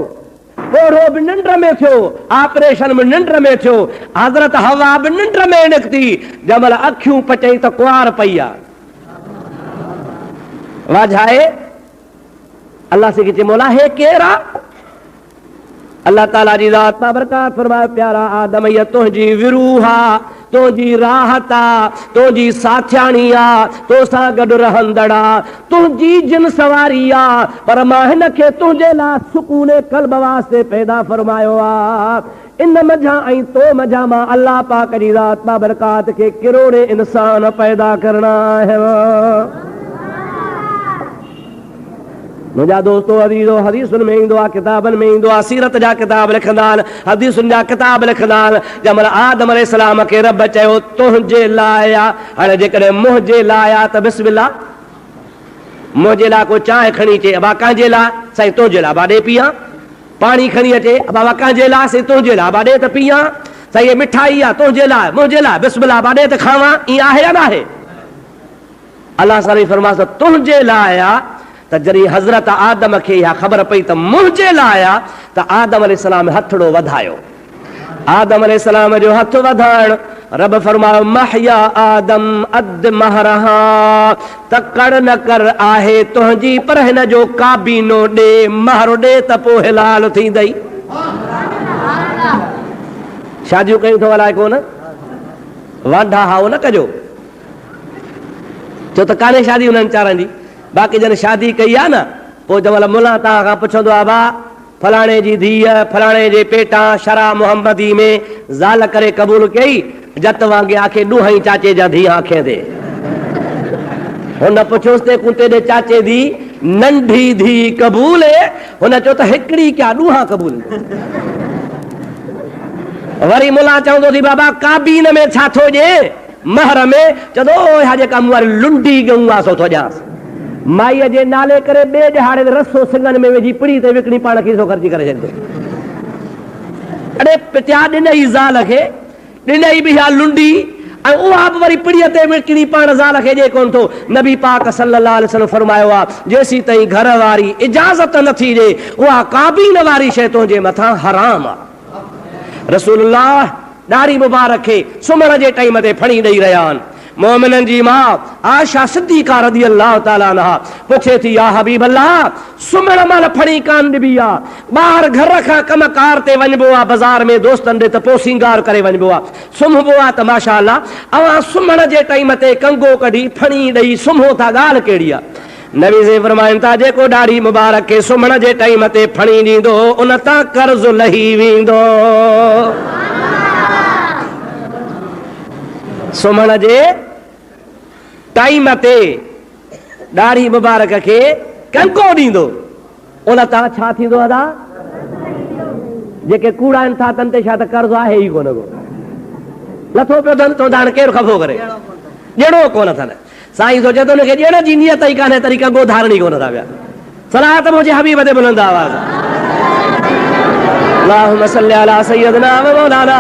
ओढ़ो बि निंड में थियो, ऑपरेशन बि निंड में थियो, हज़रत हवा बि निंड में निकिती। जंहिंमहिल अखियूं पचई त कुंवार पई आहे। वाझाए अल्लाह से चए मौला हे केरु आहे? अल्लाह ताला जी ज़ात बाबरकात फरमाए प्यारा आदम ये तुंहिंजी विरूह आहे, तुंहिंजी राहत आहे, तुंहिंजी साथियाणी आहे, तोसां गॾु रहंदड़ आहे, तुंहिंजी जिन सवारी आहे, पर मां हिन खे तुंहिंजे लाइ सुकून कल्ब वास्ते पैदा फरमायो आहे। इन मझां ऐं तो मझां मां अल्लाह पाक जी ज़ात बाबरकात खे किरोड़े इंसान पैदा करणा आहिनि। मुंहिंजा दोस्तो अज़ीज़ो हदीसुनि में ईंदो आहे, किताबनि में ईंदो आहे, सीरत जा किताब लिखंदा आहिनि, हदीसुनि जा किताब लिखंदा आहिनि। जंहिंमहिल आदम अलैहिस्सलाम खे रब चयो तुंहिंजे लाइ आहे, हाणे जेकॾहिं मुंहिंजे लाइ आहे त बिस्मिल्लाह, मुंहिंजे लाइ को चांहि खणी अचे बाबा कंहिंजे लाइ, साईं तुंहिंजे लाइ बाॾे पीआं, पाणी खणी अचे बाबा कंहिंजे लाइ, साईं तुंहिंजे लाइ बाॾे त पीआं, साईं मिठाई आहे तुंहिंजे लाइ, मुंहिंजे लाइ, बिस्मिल्लाह बाॾे त खावां, ईअं आहे या न आहे? अल्लाह साईं फरमास तुंहिंजे लाइ आहे। त जॾहिं हज़रत आदम खे इहा ख़बर पई त मुंहिंजे लाइ आहे, त आदम अलैहिस्सलाम हथड़ो वधायो। आदम अलैहिस्सलाम जो हथ वधाइण, रब फरमायो महया आदम अद महरहा, तकड़ न कर आहे तुंहिंजी, पर हिन जो काबीनो ॾे, महर ॾे त पोइ हिलाल थींदई। शादियूं कयूं थो अलाए कोन, वांढा हाओ न कजो, छो त कान्हे शादी हुननि वीचारनि जी। बाक़ी जन शादी कई आहे न, पोइ जंहिं महिल मुला तव्हां खां पुछंदो आहे भाउ फलाणे जी धीअ फलाणे जे पेटां शरा मुहम्मदी में ज़ाल करे क़बूल कई, जत वांगे आखे ॾूहई चाचे जा धीअ आखे दे। हुन पुछोसि ते कुते ॾे चाचे दी नंढी धी क़बूल है, हुन चयो त हिकिड़ी क्या ॾूहा क़बूल। वरी मुला चवंदो थी बाबा काबीन में छा थो ॾे, महर में चवंदो हा जेका मूं वारी लुंडी ॻऊं आहे सो थो ॾियांसि। माईअ जे नाले करे ॿिए ॾहाड़े रसो सिंगनि में विझी पिड़ी ते विकिणी पाण खे ख़र्ची करे छॾिजे। अड़े पिटिया ॾिनई ज़ाल खे, ॾिनई बि हा लुंडी, ऐं उहा बि वरी पिड़ीअ ते विकिणी पाण ज़ाल खे ॾे कोन थो। नबी पाक सल्लल्लाहु अलैहि वसल्लम फरमायो आहे जेसीं ताईं घर वारी इजाज़त नथी ॾे उहा काबीन वारी शइ तुंहिंजे मथां हराम आहे। रसूलुल्लाह ॾाढ़ी मुबारक खे सुम्हण जे टाइम ते फणी ॾेई रहिया आहिनि। मोमिननि जी मां आयशा सिद्दीक़ा रज़ियल्लाहु ताला अन्हा पुछे थी या हबीब अल्लाह सुम्हण महिल फणी कान ॾिबी आहे, ॿाहिरि घर खां कमकार ते वञिबो आहे, बाज़ार में दोस्तनि ॾे त पोइ सिंगार करे वञिबो आहे, सुम्हबो आहे त माशा अल्लाह अवां सुम्हण जे टाइम ते कंगो कढी फणी ॾेई सुम्हो था, ॻाल्हि कहिड़ी आहे? नबी से फरमाइनि था जेको ॾाढ़ी मुबारक खे सुम्हण जे टाइम ते फणी ॾींदो उन तां कर्ज़ लही वेंदो। सुम्हण जे टाइम ते ॾाढ़ी मुबारक खे कंको ॾींदो उन तां छा थींदो अदा? जेके कूड़ा आहिनि था तन ते छा त कर्ज़ आहे ई कोन को, लथो पियो अथनि तो हाणे केरु खफ़ो करे, ॾियणो कोन अथनि। साईं सोचे थो हुनखे ॾियण जी नियत ई कान्हे तरी कंगो धारणी कोन था पिया। सलात मुंहिंजे हबीब ते बुलंद आवाज़ अल्लाहुम्मा सल्ली अला सय्यदना व मौलाना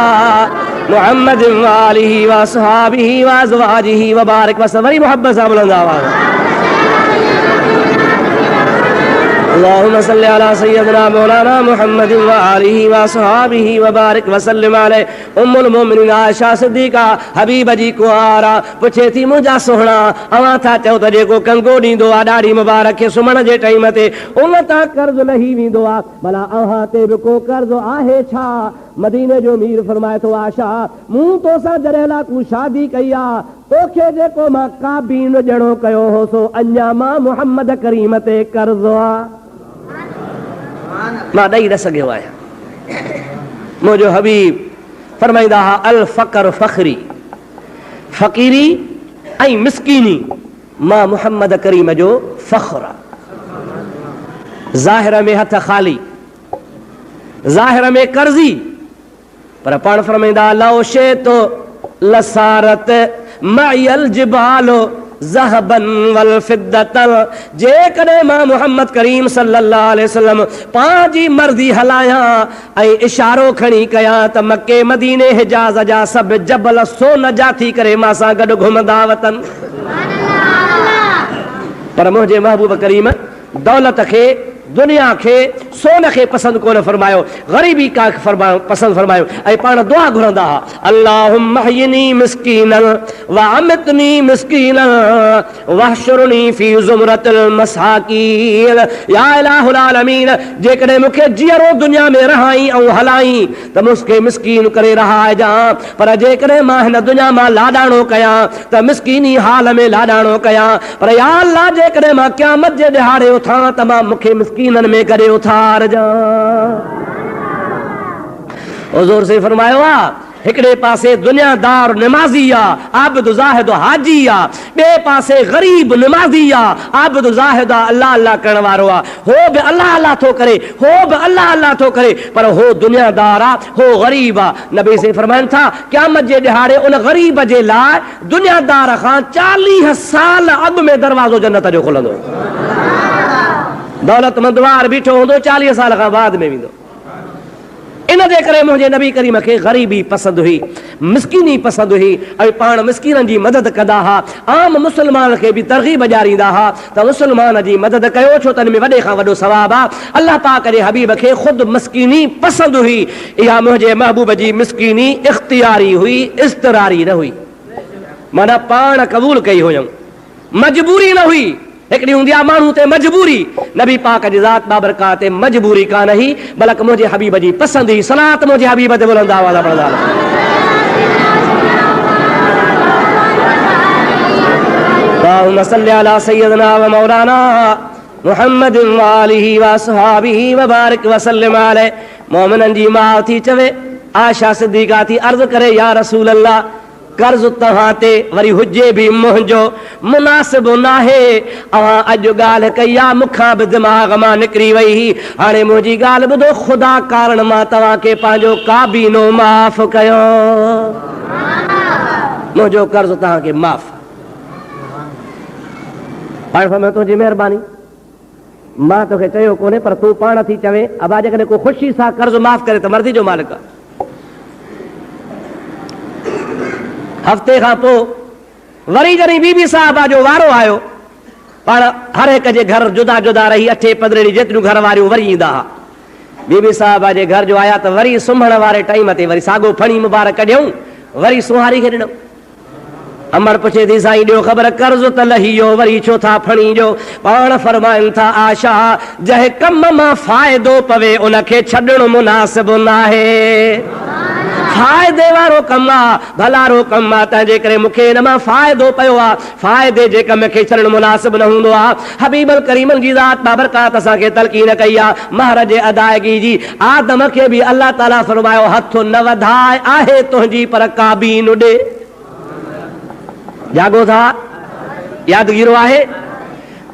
मुहम्मद व आलिहि व असहाबिहि व अज़वाजिहि व बारिक वसल्लम। वरी मोहब्बत सां बुलंद आवाज़ अल्लाहुम्मा सल्ली अला सय्यदना मौलाना मुहम्मद व आलिहि व असहाबिहि व बारिक वसल्लम अलैहि। उम्मुल मोमिनीन आयशा सिद्दीक़ा हबीब जी कुंवारा पुछे थी मुंहिंजा सोहणा अवां था चओ त जेको कंगो ॾींदो आहे ॾाढ़ी मुबारक खे सुम्हण जे टाइम ते उन तां कर्ज़ लही वेंदो आहे, भला अव्हां ते बि को कर्ज़ आहे छा? मदीने जो मीर फरमाए थो आशा मूं तोसां जॾहिं लाकू शादी कई आहे तोखे जेको मां काबीन ॼणो कयो हो सो अञा मां मुहम्मद करीम ते कर्ज़ आहे मां ॾेई न सघियो आहियां। मुंहिंजो हबीब फरमाईंदा हा अल फ़क़र फ़ख़री, फ़क़ीरी ऐं मिस्कीनी मां मुहम्मद करीम जो फ़ख़्र आहे। ज़ाहिर में हथ ख़ाली, ज़ाहिर में कर्ज़ी, पर पाण फरमाईंदा लओ शे तो लसारत मयल जिबालो ज़हबन वल फिद्दतल। जेकॾहिं मां मुहम्मद करीम सल्लल्लाहु अलैहि वसल्लम पंहिंजी मर्ज़ी हलायां ऐं इशारो खणी कयां त मके मदीने हिजाज़ जा सभु जबल सोन जा थी करे मां सां गॾु घुमंदा वतन। पर मुंहिंजे महबूब करीम दौलत खे दुनिया के सोन के पसंद कोन फरमायो, गरीबी का पसंद फरमायो। ऐं पाण दुआ घुरंदा हा, अल्लाहुम्मा अहयिनी मिस्कीनन व अमितनी मिस्कीनन वहशुरनी फी ज़ुमरतिल मसाकीन। या इलाहुल आलमीन, जेकॾहिं मूंखे जीअरो दुनिया में रहाई ऐं हलाई त मूंखे मिस्कीन करे रहाइजां, पर जेकॾहिं मां हिन दुनिया मां लाॾाणो कयां त मिस्कीनी हाल में लाॾाणो कयां। पर या अल्लाह, जेकॾहिं मां क़यामत जे ॾिहाड़े उथां त मां मूंखे मिस्कीननि में करे उथारजां। हुज़ूर से फरमायो आहे, हिकिड़े पासे दुनियादार निमाज़ी आहे, आबिद ज़ाहिद हाजी आहे, ॿिए पासे ग़रीब निमाज़ी आहे, आबिद ज़ाहिद आहे, अल्लाह अल्लाह करण वारो आहे। हो बि अल्लाह अल्लाह थो करे, हो बि अल्लाह अल्लाह थो करे, पर हो दुनियादार आहे, हो ग़रीब आहे। नबी से फरमाइनि था, क़यामत जे ॾिहाड़े उन ग़रीब जे लाइ दुनियादार खां 40 साल अॻु में दरवाज़ो जन्नत जो खुलंदो। दौलतमंद वार बीठो हूंदो, 40 साल खां बाद में वेंदो। इन जे करे मुंहिंजे नबी करीम खे ग़रीबी पसंदि हुई, मिस्कीनी पसंदि हुई, ऐं पाण मिस्कीननि जी मदद कंदा हुआ। आम मुस्लमान खे बि तरग़ीब ॾियारींदा हुआ त मुस्लमान जी मदद कयो, छो त हिन में वॾे खां वॾो सवाबु आहे। अल्लाह पाक जे हबीब खे ख़ुदि मिस्कीनी पसंदि हुई। इहा मुंहिंजे महबूब जी मिस्कीनी इख़्तियारी हुई, इज़्तिरारी न हुई, माना पाण क़बूल कई हुयऊं, मजबूरी न हुई। हिकिड़ी हूंदी आहे माण्हू ते मजबूरी, नबी पाक जी ज़ात बाबरकात ते मजबूरी कान हुई, बल्कि मुंहिंजे हबीब जी पसंदि हुई। सलात मुंहिंजे हबीब ते बुलंद आवाज़ पढ़ंदा। अल्लाहुम्मा सल्लि अला सय्यदना व मौलाना मुहम्मद व आलिहि व असहाबिहि व बारिक व सल्लिम अलैहि। मोमिननि जी माउ थी चवे आयशा सिद्दीक़ा थी अर्ज़ करे, या रसूल अल्लाह, कर्ज़ तव्हां ते वरी हुजे बि मुंहिंजो मुनासिब नाहे। अवां अॼु ॻाल्हि कई आहे, मूंखां बि दिमाग़ मां निकिरी वई हुई। हाणे मुंहिंजी ॻाल्हि ॿुधो, ख़ुदा कारण मां तव्हांखे पंहिंजो काबीनो माफ़ कयो, मुंहिंजो कर्ज़ तव्हांखे माफ़। पाण फरमायो, तुंहिंजी महिरबानी, मां तोखे चयो कोन्हे, पर तूं पाण थी चवे। अबा जेकॾहिं को ख़ुशी सां कर्ज़ माफ़ करे त मर्ज़ी जो मालिक। हफ़्ते खां पोइ वरी जॾहिं बीबी साहिबा जो वारो आयो, पाण हर हिक जे घर जुदा जुदा रही 8 15 जेतिरियूं घर वारियूं वरी ईंदा हुआ। बीबी साहिबा जे घर जो आया त वरी सुम्हण वारे टाइम ते वरी साॻो फणी मुबारक कढियऊं, वरी सुहारी खे ॾिनऊं। अमर पुछे थी, साईं ॾियो ख़बर, कर्ज़ त लही वियो, वरी छो था फणी ॾियो? पाण फरमाइनि था, आशा, जंहिं कम मां फ़ाइदो पवे उनखे छॾणु मुनासिब नाहे। फ़ाइदे वारो कमु आहे, भलारो कमु आहे, तंहिंजे करे मूंखे हिन मां फ़ाइदो पियो आहे। फ़ाइदे जे कम खे छॾणु मुनासिब न हूंदो आहे। हबीबल करीमन जी ज़ात बाबरकात असांखे तलक़ीन कई आहे महर जे अदायगी जी। आदम खे बि अल्लाह ताला फरमायो, हथ न वधाए, आहे तुंहिंजी पर काबीन ॾे। जागो था, यादगिरो आहे।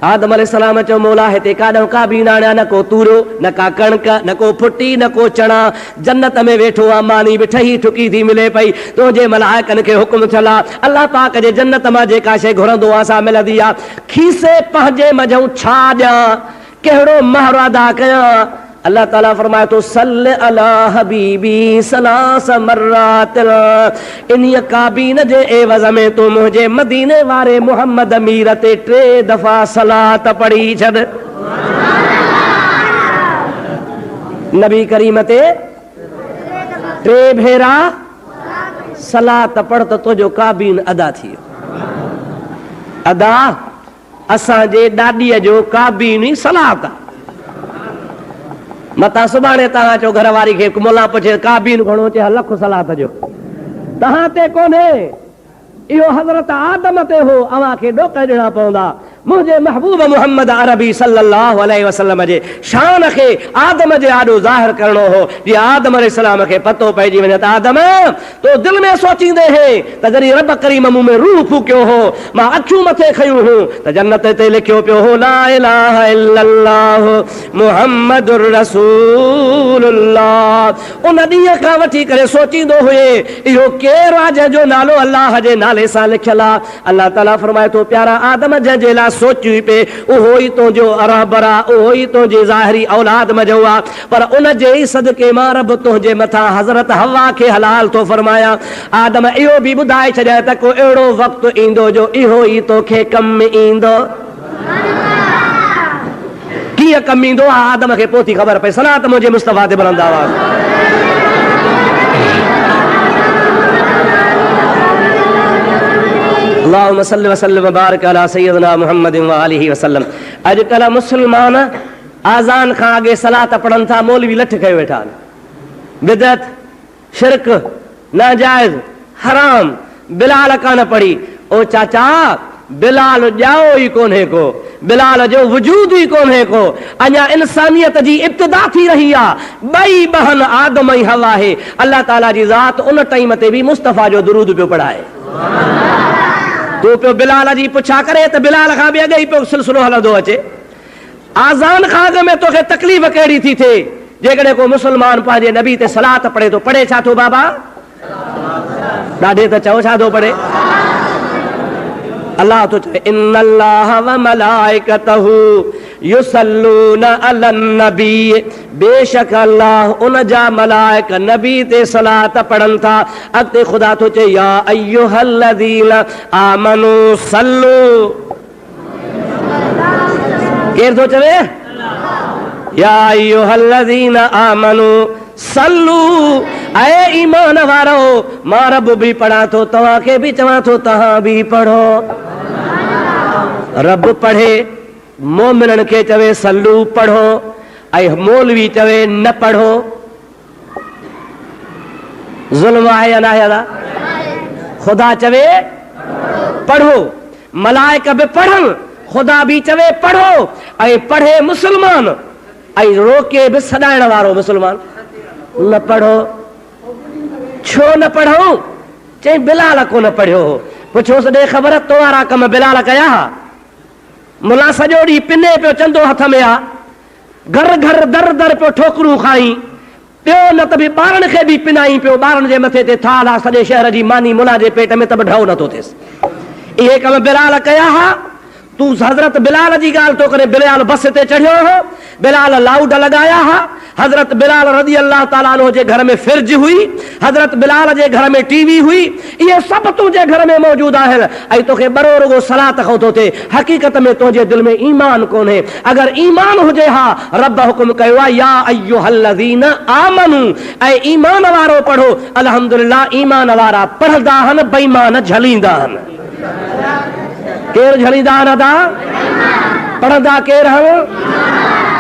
आदम अलैहिस्सलाम चयो, मौला हिते काॾों काबीन आणिया, न को तूरो, न का कणक, न को फुटी, न को चणा। जन्नत में वेठो आहे, मानी बि ठही ठुकी थी मिले पई। तुंहिंजे मलाइकनि खे हुकुम थियल आहे, अल्लाह पाक जे जन्नत मां जेका शइ घुरंदो आहे सा मिलंदी आहे। खीसे पंहिंजे मझूं छा ॾियां, कहिड़ो महर अदा कयां? अल्लाह ताला फरमाए थो, सल्ल अला हबीबी सलास मर्रात। इन्हीअ काबीन जे एवज़ में तूं मुंहिंजे मदीने वारे मुहम्मद अमीर ते 3 दफ़ा सलात पढ़ी छॾ। नबी करीम ते 3 भेरा सलात पढ़ त तुंहिंजो काबीन अदा थी वियो। अदा असांजे ॾाॾीअ जो काबीन ई सलात आहे। मता सुभाणे तव्हां चो घर वारी खे मुला पुछे काबीन घणो, चए लख सलात जो। तव्हां ते कोन्हे, इहो हज़रत आदम ते हो। अव्हां खे ॾोक ॾियणा पवंदा। मुंहिंजे महबूब मुहम्मद अरबी सल्लल्लाहु अलैहि वसल्लम जे शान खे आदम जे आॾो ज़ाहिर करणो हो। जीअं आदम अलैहिस्सलाम खे पतो पइजी वञे त आदम, तो दिलि में सोचींदे हे त जॾहिं रब करीम मूं में रूह फूकियो हो, मां अखियूं मथे खयूं हूं त जन्नत ते लिखियो पियो हो, ला इलाहा इल्लल्लाह मुहम्मदुर रसूलुल्लाह। उन ॾींहं खां वठी करे सोचींदो हुए, इहो केरु आहे जंहिंजो नालो अल्लाह जे नाले सां लिखियलु आहे। अल्लाह ताला फरमाए थो, प्यारा आदम, जंहिंजे लाइ सोची पे उहो ई तुंहिंजो अरहबर आहे, उहो ई तुंहिंजी ज़ाहिरी औलाद मजो आहे। पर उन जे ई सदके मां रब तुंहिंजे मथां हज़रत हवा खे हलाल थो फरमाया। आदम, इहो बि ॿुधाए छॾिया त को अहिड़ो वक़्तु ईंदो जो इहो ई तोखे कम में ईंदो। कीअं कमु ईंदो आहे आदम खे पोइ थी ख़बर पए। सलात मुंहिंजे मुस्तफ़ा ते बुलंद आवाज़। अल्लाहुम्मा सल्लि व सल्लिम व बारिक अला सय्यदिना मुहम्मद व आलिहि वसल्लम। अॼुकल्ह मुस्लमान आज़ान खां अॻे सलात पढ़नि था, मौलवी लठ कयो वेठा आहिनि। बिदअत, शिरक, नाजाइज़, हराम। बिलाल कान पढ़ी। ओ चाचा, बिलाल ॼाओ ई कोन्हे को, बिलाल जो वजूद ई कोन्हे को। अञा इंसानियत जी इब्तिदा थी रही आहे। ॿई बहन आदम ऐं हवा आहे। अल्लाह ताला जी ज़ात उन टाइम ते बि मुस्तफ़ा जो दुरूद पियो पढ़ाए। तूं पियो बिलाल जी पुछा करे त बिलाल खां बि अॻे ई पियो सिलसिलो हलंदो अचे। आज़ान खां अॻु में तोखे तकलीफ़ कहिड़ी थी थिए? जेकॾहिं को मुस्लमान पंहिंजे नबी ते सलात पढ़े थो, पढ़े छा थो बाबा? ॾाढे त चओ छा थो पढ़े? अल्लाह तो चवे इन्नल्लाह व मलाइकतहू युसल्लूना अलन नबी। बेशक अल्लाह उन जा मलाइक नबी ते सलात पढ़नि था। अॻिते ख़ुदा तो चए या अय्युहल्लज़ीना आमनू सल्लू। केर थो चवे? या अय्युहल्लज़ीना आमनू सल्लू। ऐ ईमान वारो, मां रब बि पढ़ा थो, तव्हांखे बि चवां थो तव्हां बि पढ़ो। रब पढ़े, मोमिननि खे चवे सल्लू पढ़ो, ऐं मौलवी चवे न पढ़ो। ज़ुल्म आहे या न आहे? ख़ुदा चवे पढ़ो, मलाइक बि पढ़नि, ख़ुदा बि चवे पढ़ो, ऐं पढ़े मुस्लमान, ऐं रोके बि सॾाइण वारो मुस्लमान। न पढ़ो। छो न पढ़ो? चई बिलाल को न पढ़ियो। पुछोसि ॾे ख़बर तो वारा कम बिलाल कया? मुला सॼो ॾींहुं पिने पियो, चंदो हथ में आहे, घर घर दर दर पियो ठोकरूं खाई पियो, न त बि ॿारनि खे बि पिनाई पियो। ॿारनि जे मथे ते थाल आहे, सॼे शहर जी मानी मुला जे पेट में त बि ढव नथो थिएसि। इहे कम बिलाल कया हा? तूं हज़रत बिलाल जी ॻाल्हि तो करे। बिलाल बस ते चढ़ियो हो, बिलाल लाउड लॻाया हा। हज़रत बिलाल रज़ी अल्लाह ताला अन्हु जे घर में फ्रिज हुई, हज़रत बिलाल जे घर में टीवी हुई। इहे सभु तुंहिंजे घर में मौजूद आहिनि, ऐं तोखे बरो रुगो सलात खां थो थिए। हक़ीक़त में तुंहिंजे दिलि में ईमान कोन्हे। अगरि ईमान हुजे हा, रब हुकुम कयो आहे या अय्युहल्लज़ीना आमनू, ऐं ईमान वारो पढ़ो। अल्हम्दुलिल्लाह ईमान वारा पढ़ंदा आहिनि, बेईमान झलींदा आहिनि। केर झलींदा आहिनि? अदा पढ़ंदा केर आहिनि?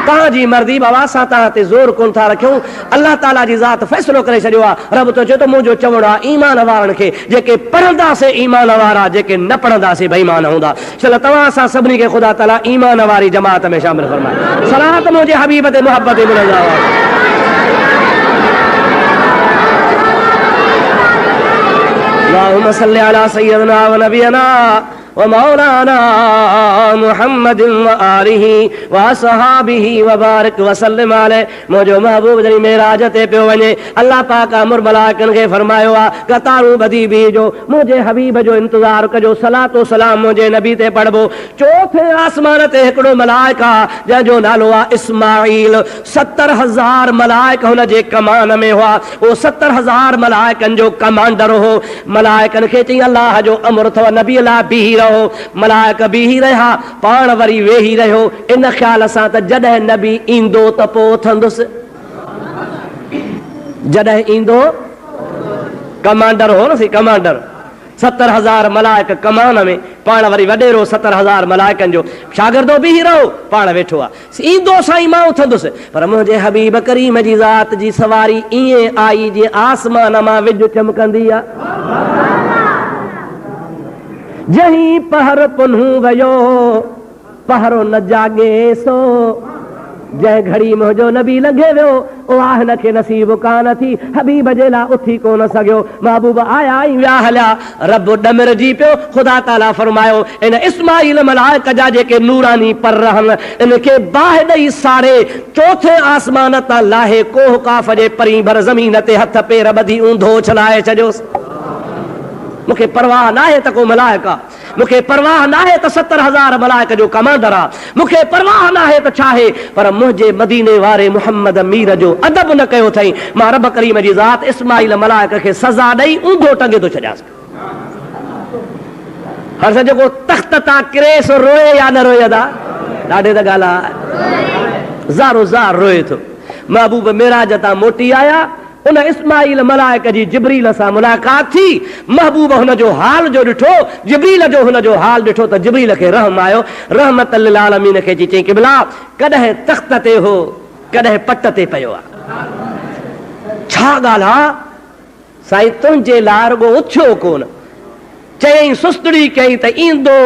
तव्हांजी मर्ज़ी बाबा, असां तव्हां ते ज़ोर कोन था रखियूं। अल्लाह ताला जी ज़ात फ़ैसिलो करे छॾियो आहे। रब तो चए थो मुंहिंजो चवणो आहे ईमान वारनि खे, जेके पढ़ंदासीं ईमान वारा, जेके न पढ़ंदासीं बेईमान हूंदा। चलो तव्हां असां सभिनी खे ख़ुदा ताला ईमान वारी जमात में शामिल फरमाए। सलात मुंहिंजे हबीब ते मुहबत मिलंदा। अल्लाहुम्मा सल्लि अला सय्यदिना व नबियना व मौलाना मुहम्मद व आलिहि व असहाबिहि व बारिक व सल्लिम अलैहि। मुंहिंजो महबूब जॾहिं मेराज ते पियो वञे, अल्लाह पाक अमर मलाइकनि खे फरमायो आहे कतारूं ॿधी बीहजो, मुंहिंजे हबीब जो इंतज़ार कजो, सलातो सलाम मुंहिंजे नबी ते पढ़बो। चोथे आसमान ते हिकिड़ो मलाइक आहे जंहिंजो नालो आहे इस्माईल। 70,000 मलाइक हुन जे कमान में हुआ। उहो 70,000 मलाइकनि जो कमांडर हो। मलाइकनि खे चई अल्लाह जो अमर अथव, नबी अल्लाह बीही रहो। मलाइक बीही रहिया, पाण वरी वेही रहियो, इन ख़्याल सां त जॾहिं नबी ईंदो त पोइ उथंदुसि। जॾहिं ईंदो, कमांडर हो न सी, कमांडर। 70,000 मलाइक कमान में, पाण वरी वॾेरो 70,000 मलाइकनि जो शागिर्दो बीही रहो, पाण वेठो आहे। ईंदो साईं मां उथंदुसि। पर मुंहिंजे हबीब करीम जी ज़ात जी सवारी ईअं आई जीअं आसमान मां विझ चमकंदी आहे। जहीं पहर पुन्हूं वयो, पहरो न जागे सो। जंहिं घड़ी मुंहिंजो नबी लंघे वियो, ओ आह न खे नसीब कान थी, हबीब जे लाइ उथी कोन सघियो। महबूब आया ऐं विया हलिया। रब ॾमिर जी पियो। ख़ुदा ताला फरमायो इन इस्माईल मलाइक जा जेके नूरानी पर रहनि, इनखे बाहि ॾेई साड़े चोथे आसमान तां लाहे कोह काफ़ जे परी भर ज़मीन ते हथ पेर ॿधी ऊंधो छलाए छॾियोसि। मूंखे परवाह न आहे त को मलाइक आहे, मूंखे परवाह न आहे त 70,000 मलाइक जो कमांडर आहे, मूंखे परवाह न आहे त छा आहे, पर मुंहिंजे मदीने वारे मुहम्मद मीर जो अदब न कयो अथई। मां रब करीम जी ज़ात इस्माईल मलाइक खे सज़ा ॾेई ऊंधो टंगे थो छॾियांसि। हर जेको तख़्त तां किरे सो रोए या न रोए? अदा ॾाढे त ॻाल्हि आहे। ज़ारो ज़ार रोए थो। महबूब मेराज तां मोटी आया, उन इस्माइल मलाइक जी जिब्रील सां मुलाक़ात थी। महबूब हुन जो हाल जो ॾिठो, जिब्रील जो हुन जो हाल ॾिठो त जिब्रील खे रहम आयो। रहमत लिल आलमीन खे चई क़िबला कॾहिं तख़्त ते हो, कॾहिं पट ते पियो आहे। छा ॻाल्हि आहे साईं, तुंहिंजे लाइ रुॻो उथियो कोन, चयईं सुस्तड़ी कई त ईंदो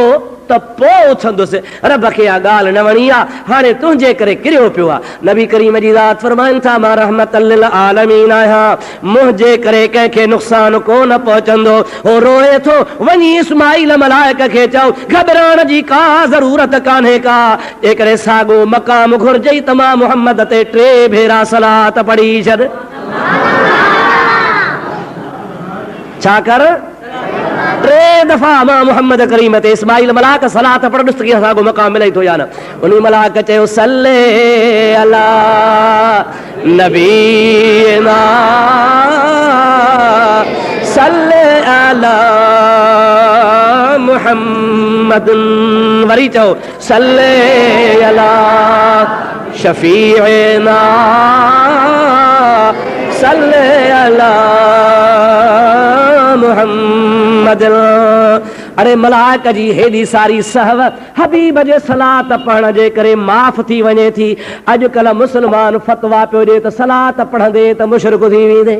त पोइ उथंदुसि। रब खे इहा ॻाल्हि न वणी आहे, हाणे तुंहिंजे करे किरियो पियो आहे। नबी करीम जी ज़ात फरमाइनि था मां रहमत लिल आलमीन आहियां, मुंहिंजे करे कंहिंखे नुक़सान कोन पहुचंदो। हो रोए थो, वञी इस्माइल मलाइक खे चओ घबराइण जी का ज़रूरत कान्हे का, जेकॾहिं साॻियो मक़ाम घुरिजई त मां मुहम्मद ते 3 भेरा सलात पढ़ी छॾ। छा कर? 3 दफ़ा मां मुहम्मद करीम ते इस्माइल मलाक सलात पढ़, ॾिस कीअं असांजो मक़ाम मिले थो या न। उन मलाक चयो सल्ले अला नबीना सल्ले अला मुहम्मद, वरी चओ सल्ले अला शफीअना सल्ले अला मुहम्मद। अरे मलाइक जी हेॾी सारी सहव हबीब जे सलात पढ़ण जे करे माफ़ थी वञे थी। अॼुकल्ह मुस्लमान फतवा पियो ॾिए त सलात पढ़ंदे त मुशरिक थी वेंदे,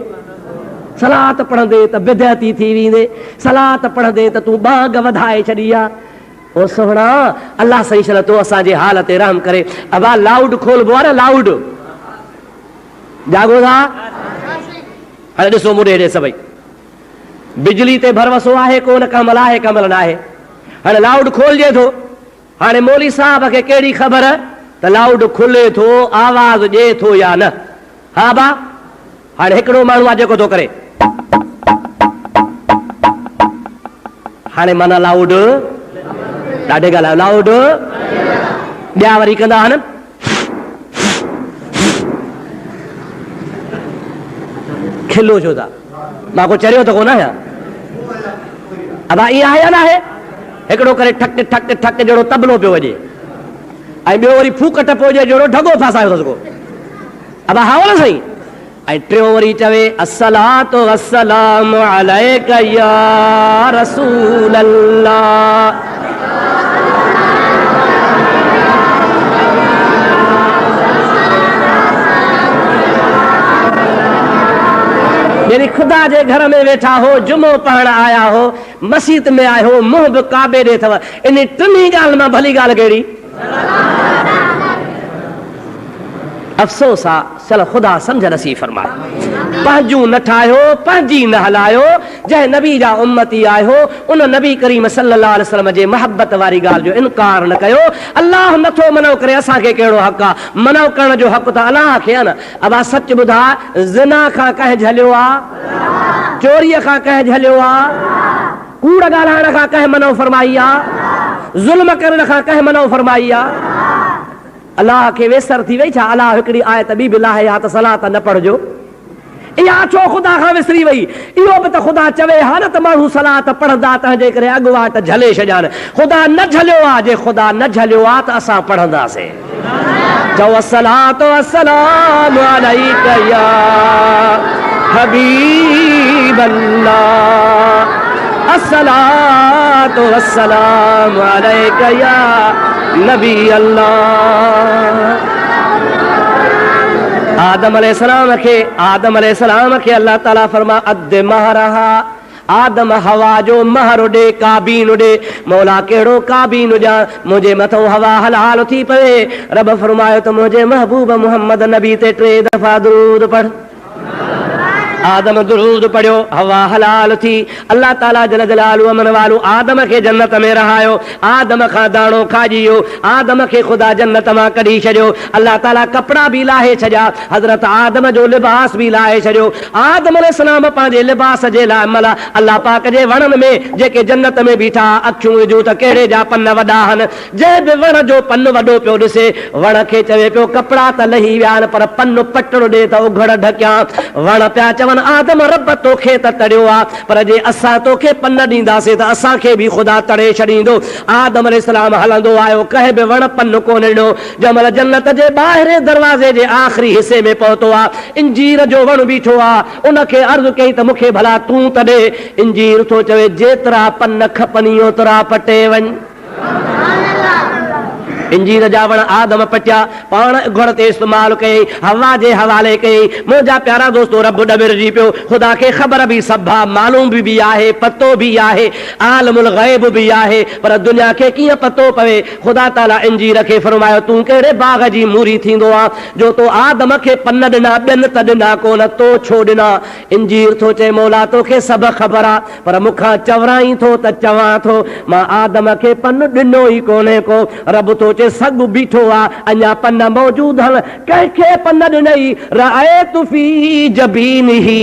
सलात पढ़ंदे त बिदअती थी वेंदे, सलात पढ़ंदे त तूं बाग वधाए छॾी आहे। ओ सोहणा अल्लाह सही छल तो असांजे हाल ते रहम करे। अबा लाउड खोलबो आहे न, लाउड जागो था। हाणे ॾिसो मुॾे हेॾे सभई बिजली ते भरवसो आहे कोन, कमल आहे कमल न आहे। हाणे लाउड खोलजे थो, हाणे मौली साहब खे कहिड़ी ख़बर त लाउड खुले थो, आवाज़ ॾिए थो या न। हा बा हाणे हिकिड़ो माण्हू आहे जेको थो करे, हाणे माना लाउड ॾाढे ॻाल्हायो लाउड, ॿिया वरी कंदा आहिनि खिलो छो था, मां को चरियो त कोन आहियां। अबा ईअं आहे या न आहे? हिकिड़ो करे ठक ठक ठक जहिड़ो तबलो पियो वॼे, ऐं ॿियो वरी फूकट पियो हुजे जहिड़ो ढगो फासायो अथसि को। अबा हा न साईं। ऐं टियों वरी चवे अस्सलातु वस्सलामु अलैका या रसूल अल्लाह। यानी खुदा जे घर में वेठा हो, जुमो पढ़ण आया हो, मस्जिद में आया हो, मुंह बि काबे ॾे अथव। इन टिनी ॻाल्हि मां भली ॻाल्हि कहिड़ी? अफ़सोस आहे, चल ख़ुदा सम्झ नसीब फरमाए। पंहिंजूं न ठाहियो, पंहिंजी न हलायो। जंहिं नबी जा उम्मती आहियो उन नबी करीम सल्लल्लाहु अलैहि वसल्लम जे मोहब्बत वारी ॻाल्हि जो इनकार न कयो। अल्लाह नथो मनो करे, असांखे कहिड़ो हक़ आहे? मनो करण जो हक़ त अल्लाह खे आहे न। अबा सच ॿुधा, ज़िना खां कंहिं झलियो आहे? चोरीअ खां कंहिं झलियो आहे? कूड़ ॻाल्हाइण खां कंहिं मनो फरमाई आहे? ज़ुल्म करण खां कंहिं मनो फरमाई आहे? अल्लाह खे वेसर थी वई छा? अल्लाह हिकिड़ी आयत ॿी बि लाहे हा त सलात न पढ़जो। इहा छो ख़ुदा खां विसरी वई? इहो बि त ख़ुदा चवे हा न त माण्हू सलात पढ़ंदा, तंहिंजे करे अॻुवाट झले छॾियानि। ख़ुदा न झलियो आहे, जे ख़ुदा न झलियो आहे त असां पढ़ंदासीं। चओ अस्सलातु वस्सलामु अलैका या हबीब अल्लाह, अस्सलातु वस्सलामु अलैका या नबी अल्लाह। आदम अलैहिस्सलाम खे अल्लाह ताला फरमा अद्दे महरहा। आदम हवा जो महर उॾे, काबीन उॾे। मौला कहिड़ो काबीन हुजां, मुंहिंजे मथां हवा हलाल थी पवे। रब फरमायो त मुंहिंजे महबूब मोहम्मद नबी ते 3 दफ़ा दुरूद पढ़। आदम दुरूद पढ़ियो, हवा हलाल थी। अल्लाह ताला जल जलालु अमन वालो आदम खे जन्नत में रहायो। आदम खां दाणो खाइजी वियो, आदम खे ख़ुदा जन्नत मां कढी छॾियो। अल्लाह ताला कपिड़ा बि लाहे छॾिया, हज़रत आदम जो लिबास बि लाहे छॾियो। आदम अलैहिस्सलाम पंहिंजे लिबास जे लाइ मला अल्लाह पाक जे वणनि में जेके जन्नत में बीठा अखियूं विझूं त कहिड़े जा पन वॾा आहिनि। जंहिं बि वण जो पन वॾो पियो ॾिसे, वण खे चवे पियो कपिड़ा त लही विया आहिनि पर पन पटण ॾे त उघड़ ढकिया। वण पिया चवनि चवन आदम रब तोखे त तड़ियो आ, पर जे असां तोखे पन ॾींदासीं त असांखे बि ख़ुदा तड़े छॾींदो। आदम अलैहिस्सलाम हलंदो आयो, कंहिं बि वण पन कोन ॾिनो। जंहिंमहिल जन्नत जे ॿाहिरे दरवाज़े जे आख़िरी हिसे में पहुतो आहे, इंजीर जो वण बीठो आहे। उनखे अर्ज़ु कई त मूंखे भला तूं त ॾे। इंजीर थो चवे जेतिरा पन खपनि ओतिरा पटे वञ। इंजीर जा वण आदम पटिया, पाण घुड़ ते इस्तेमाल कई, हवा जे हवाले कई। मुंहिंजा प्यारा दोस्तो, रब ॾबिरजी पियो। ख़ुदा खे ख़बर बि सभु आहे, मालूम बि आहे, पतो बि आहे, आलमुल ग़ैब बि आहे, पर दुनिया खे कीअं पतो पवे। ख़ुदा ताला इंजीर खे फरमायो, तूं कहिड़े बाग़ जी मूरी थींदो आहे जो तो आदम खे पन ॾिना, ॿियनि त ॾिना कोन, तो छो ॾिना। इंजीर थो चए, मौला तोखे सभु ख़बर आहे, पर मूंखां चवराई थो त चवां थो, मां आदम खे पन ॾिनो ई कोन्हे को। रब थो सॻु बीठो आहे, अञा पन मौजूद हल, कंहिंखे पन ॾिनई। रअयतु फी जबीनिही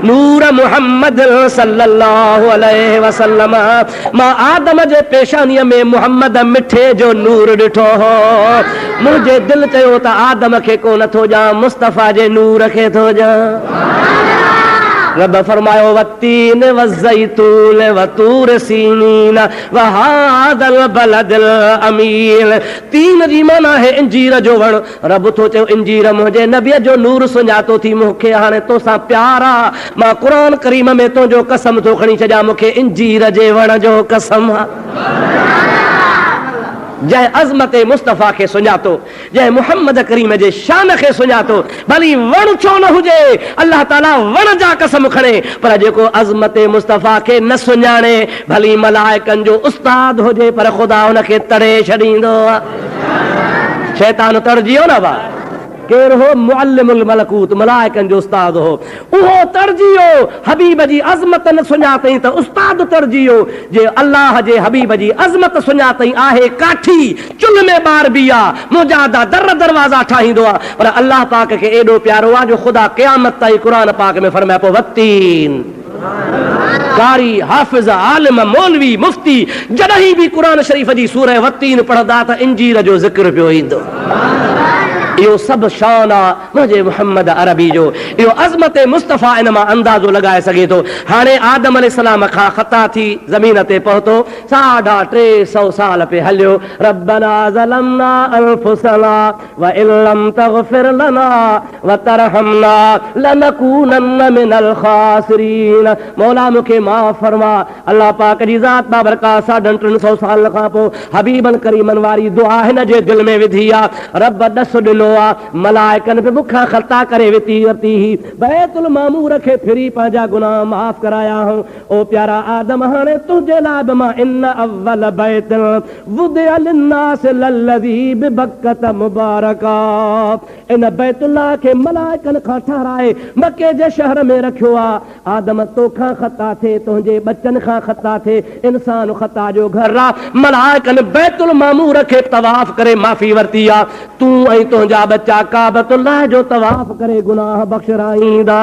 नूर मुहम्मद सल्लल्लाहु अलैहि वसल्लम, मां आदम जे पेशानीअ में मुहम्मद मिठे जो नूर ॾिठो हो। मुंहिंजे दिलि चयो त आदम खे कोन थो ॼां, मुस्तफ़ा जे नूर खे थो ॼां। रब फरमायो, वत्तीन वज़ैतून वतूर सीनीन वहादल बलदिल अमीन। तीन जी माना है इंजीर जो वण। रब थो चयो, इंजीर मुंहिंजे नबीअ जो नूर सुञातो थी, मूंखे हाणे तोसां प्यार आहे। मां क़ुरान करीम में तुंहिंजो कसम थो खणी छॾियां, मूंखे इंजीर जे वण जो कसम आहे। जंहिं अज़मत मुस्तफ़ा खे सुञातो, जंहिं मुहम्मद करीम जे शान खे सुञातो, भली वण छो न हुजे, अल्लाह ताला वण जा कसम खणे, पर जेको अज़मत मुस्तफ़ा खे न सुञाणे, भली मलाइकनि जो उस्ताद हुजे, पर ख़ुदा हुनखे तड़े छॾींदो आहे। शैतान तड़जी वियो न बा, केरु हो? मुअल्लिमुल मलकूत, मलाइकनि जो उस्ताद हो, उहो तड़जी वियो। हबीब जी अज़मत न सुञातई त उस्ताद तड़जी वियो। जे अल्लाह जे हबीब जी अज़मत सुञातई आहे काठी, चुल्ह में ॿार बि आहे, मुजादा दर दरवाज़ा ठाहींदो आहे, पर अल्लाह पाक खे एॾो प्यारो आहे जो ख़ुदा क़यामत ताईं क़ुरान पाक में फरमाए पोइ वत्तीन। कारी, हाफ़िज़, आलिम, मौलवी, मुफ्ती जॾहिं बि क़ुरान शरीफ़ जी सूरह वत्तीन पढ़ंदा त इंजीर जो ज़िक्र पियो ईंदो। इहो सभु शान आहे मुंहिंजे मुहम्मद अरबी जो। इहो अज़मत मुस्तफ़ा इन मां अंदाज़ो लॻाए सघे थो। हाणे आदम अलैहिस्सलाम खां ख़ता थी ज़मीन ते पहुतो, 350 साल पे हलियो। रब्बना ज़लमना अनफुसना व इल्लम तग़फिर लना व तरहमना लनकूनन्न मिनल ख़ासिरीन। मौला मूंखे माफ़ फरमा। अल्लाह पाक जी ज़ात बाबरकात 350 साल खां पोइ हबीबन करीमन वारी दुआ हिन जे दिलि में विधी आहे। रब ॾस ॾिनो, मलाइकन पे मुखा खता करे विती वती ही बैतुल मामूर के फिरी पंहिंजा गुनाह माफ कराया हूं। ओ प्यारा आदम, हाणे तुझे लाइ मां इन अव्वल बैत वुदिअ लिन्नास लल्लज़ी बिबक्कत मुबारका, इन बैतुल्लाह के मलाइकन खां ठहराए मके जे शहर में रखियो आ। आदम तोखां खता थे, तुंहिंजे बच्चन खां खता थे, इंसान खता जो घर आ। मलाइकन बैतुल मामूर के तवाफ करे माफ़ी वरती आ। तूं ऐं तुंहिंजा बच्चा काबतुल्लाह जो तवाफ करे गुनाह बख्शराईंदा।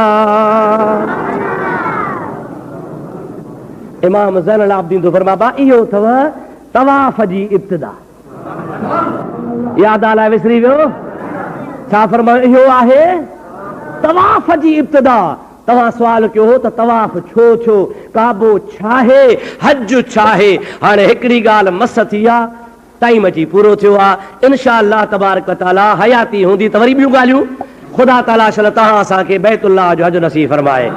इमाम ज़ैनुल आबिदीन जो फरमाबा इहो अथव तवाफ जी इब्तिदा। याद आला विसरी वियो छा? फरमायो इहो आहे तवाफ जी इब्तिदा। तव्हां सवाल कयो हो त तवाफ छो छो, काबो छाहे, हज छाहे? हाणे हिकिड़ी ॻाल्हि मस थी आहे, टाइम अची पूरो थियो आहे। इंशाअल्लाह तबारक व तआला हयाती हूंदी त वरी ॿियूं ॻाल्हियूं। ख़ुदा ताला शल तव्हां असांखे बैतुल्लाह जो हज नसीब फरमाए।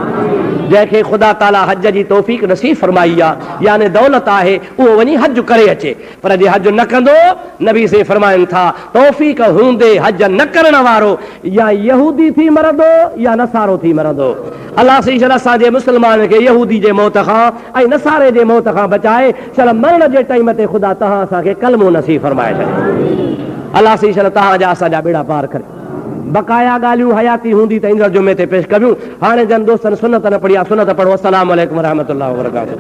जंहिंखे ख़ुदा ताला हज जी तौफ़ीक़ नसीब फरमाई आहे, यानी दौलत आहे, उहो वञी हज करे अचे। पर जे हज न कंदो, नबी से फरमाइनि था तौफ़ीक़ हूंदे हज न करण वारो या यहूदी थी मरंदो या नसारो थी मरंदो। अल्लाह सही शल असांजे मुस्लमान खे यहूदी जे मौत खां ऐं नसारे जे मौत खां बचाए शल मरण जे टाइम ते ख़ुदा तव्हां असांखे कलमो नसीब फरमाए छॾे। अल्लाह सही शल तव्हांजा असांजा बेड़ा पार करे। बकाया ॻाल्हियूं हयाती हूंदी त ईंदड़ जुमे ते पेश कयूं। हाणे जन दोस्तनि सुनत न पढ़ी आहे, सुनत पढ़ो। अस्सलामु अलैकुम रहमतुल्लाहि व बरकातहू।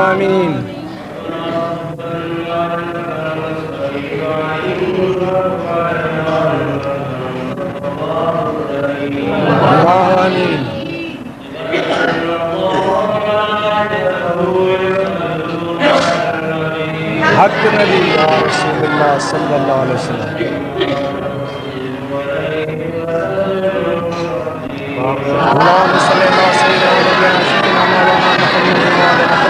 आमीन। आमीन। हक नबी या रसूलुल्लाह सल्लल्लाहु अलैहि वसल्लम। अल्लाहुम्मा सल्ली अला सय्यिदिना मौलाना मुहम्मद व अला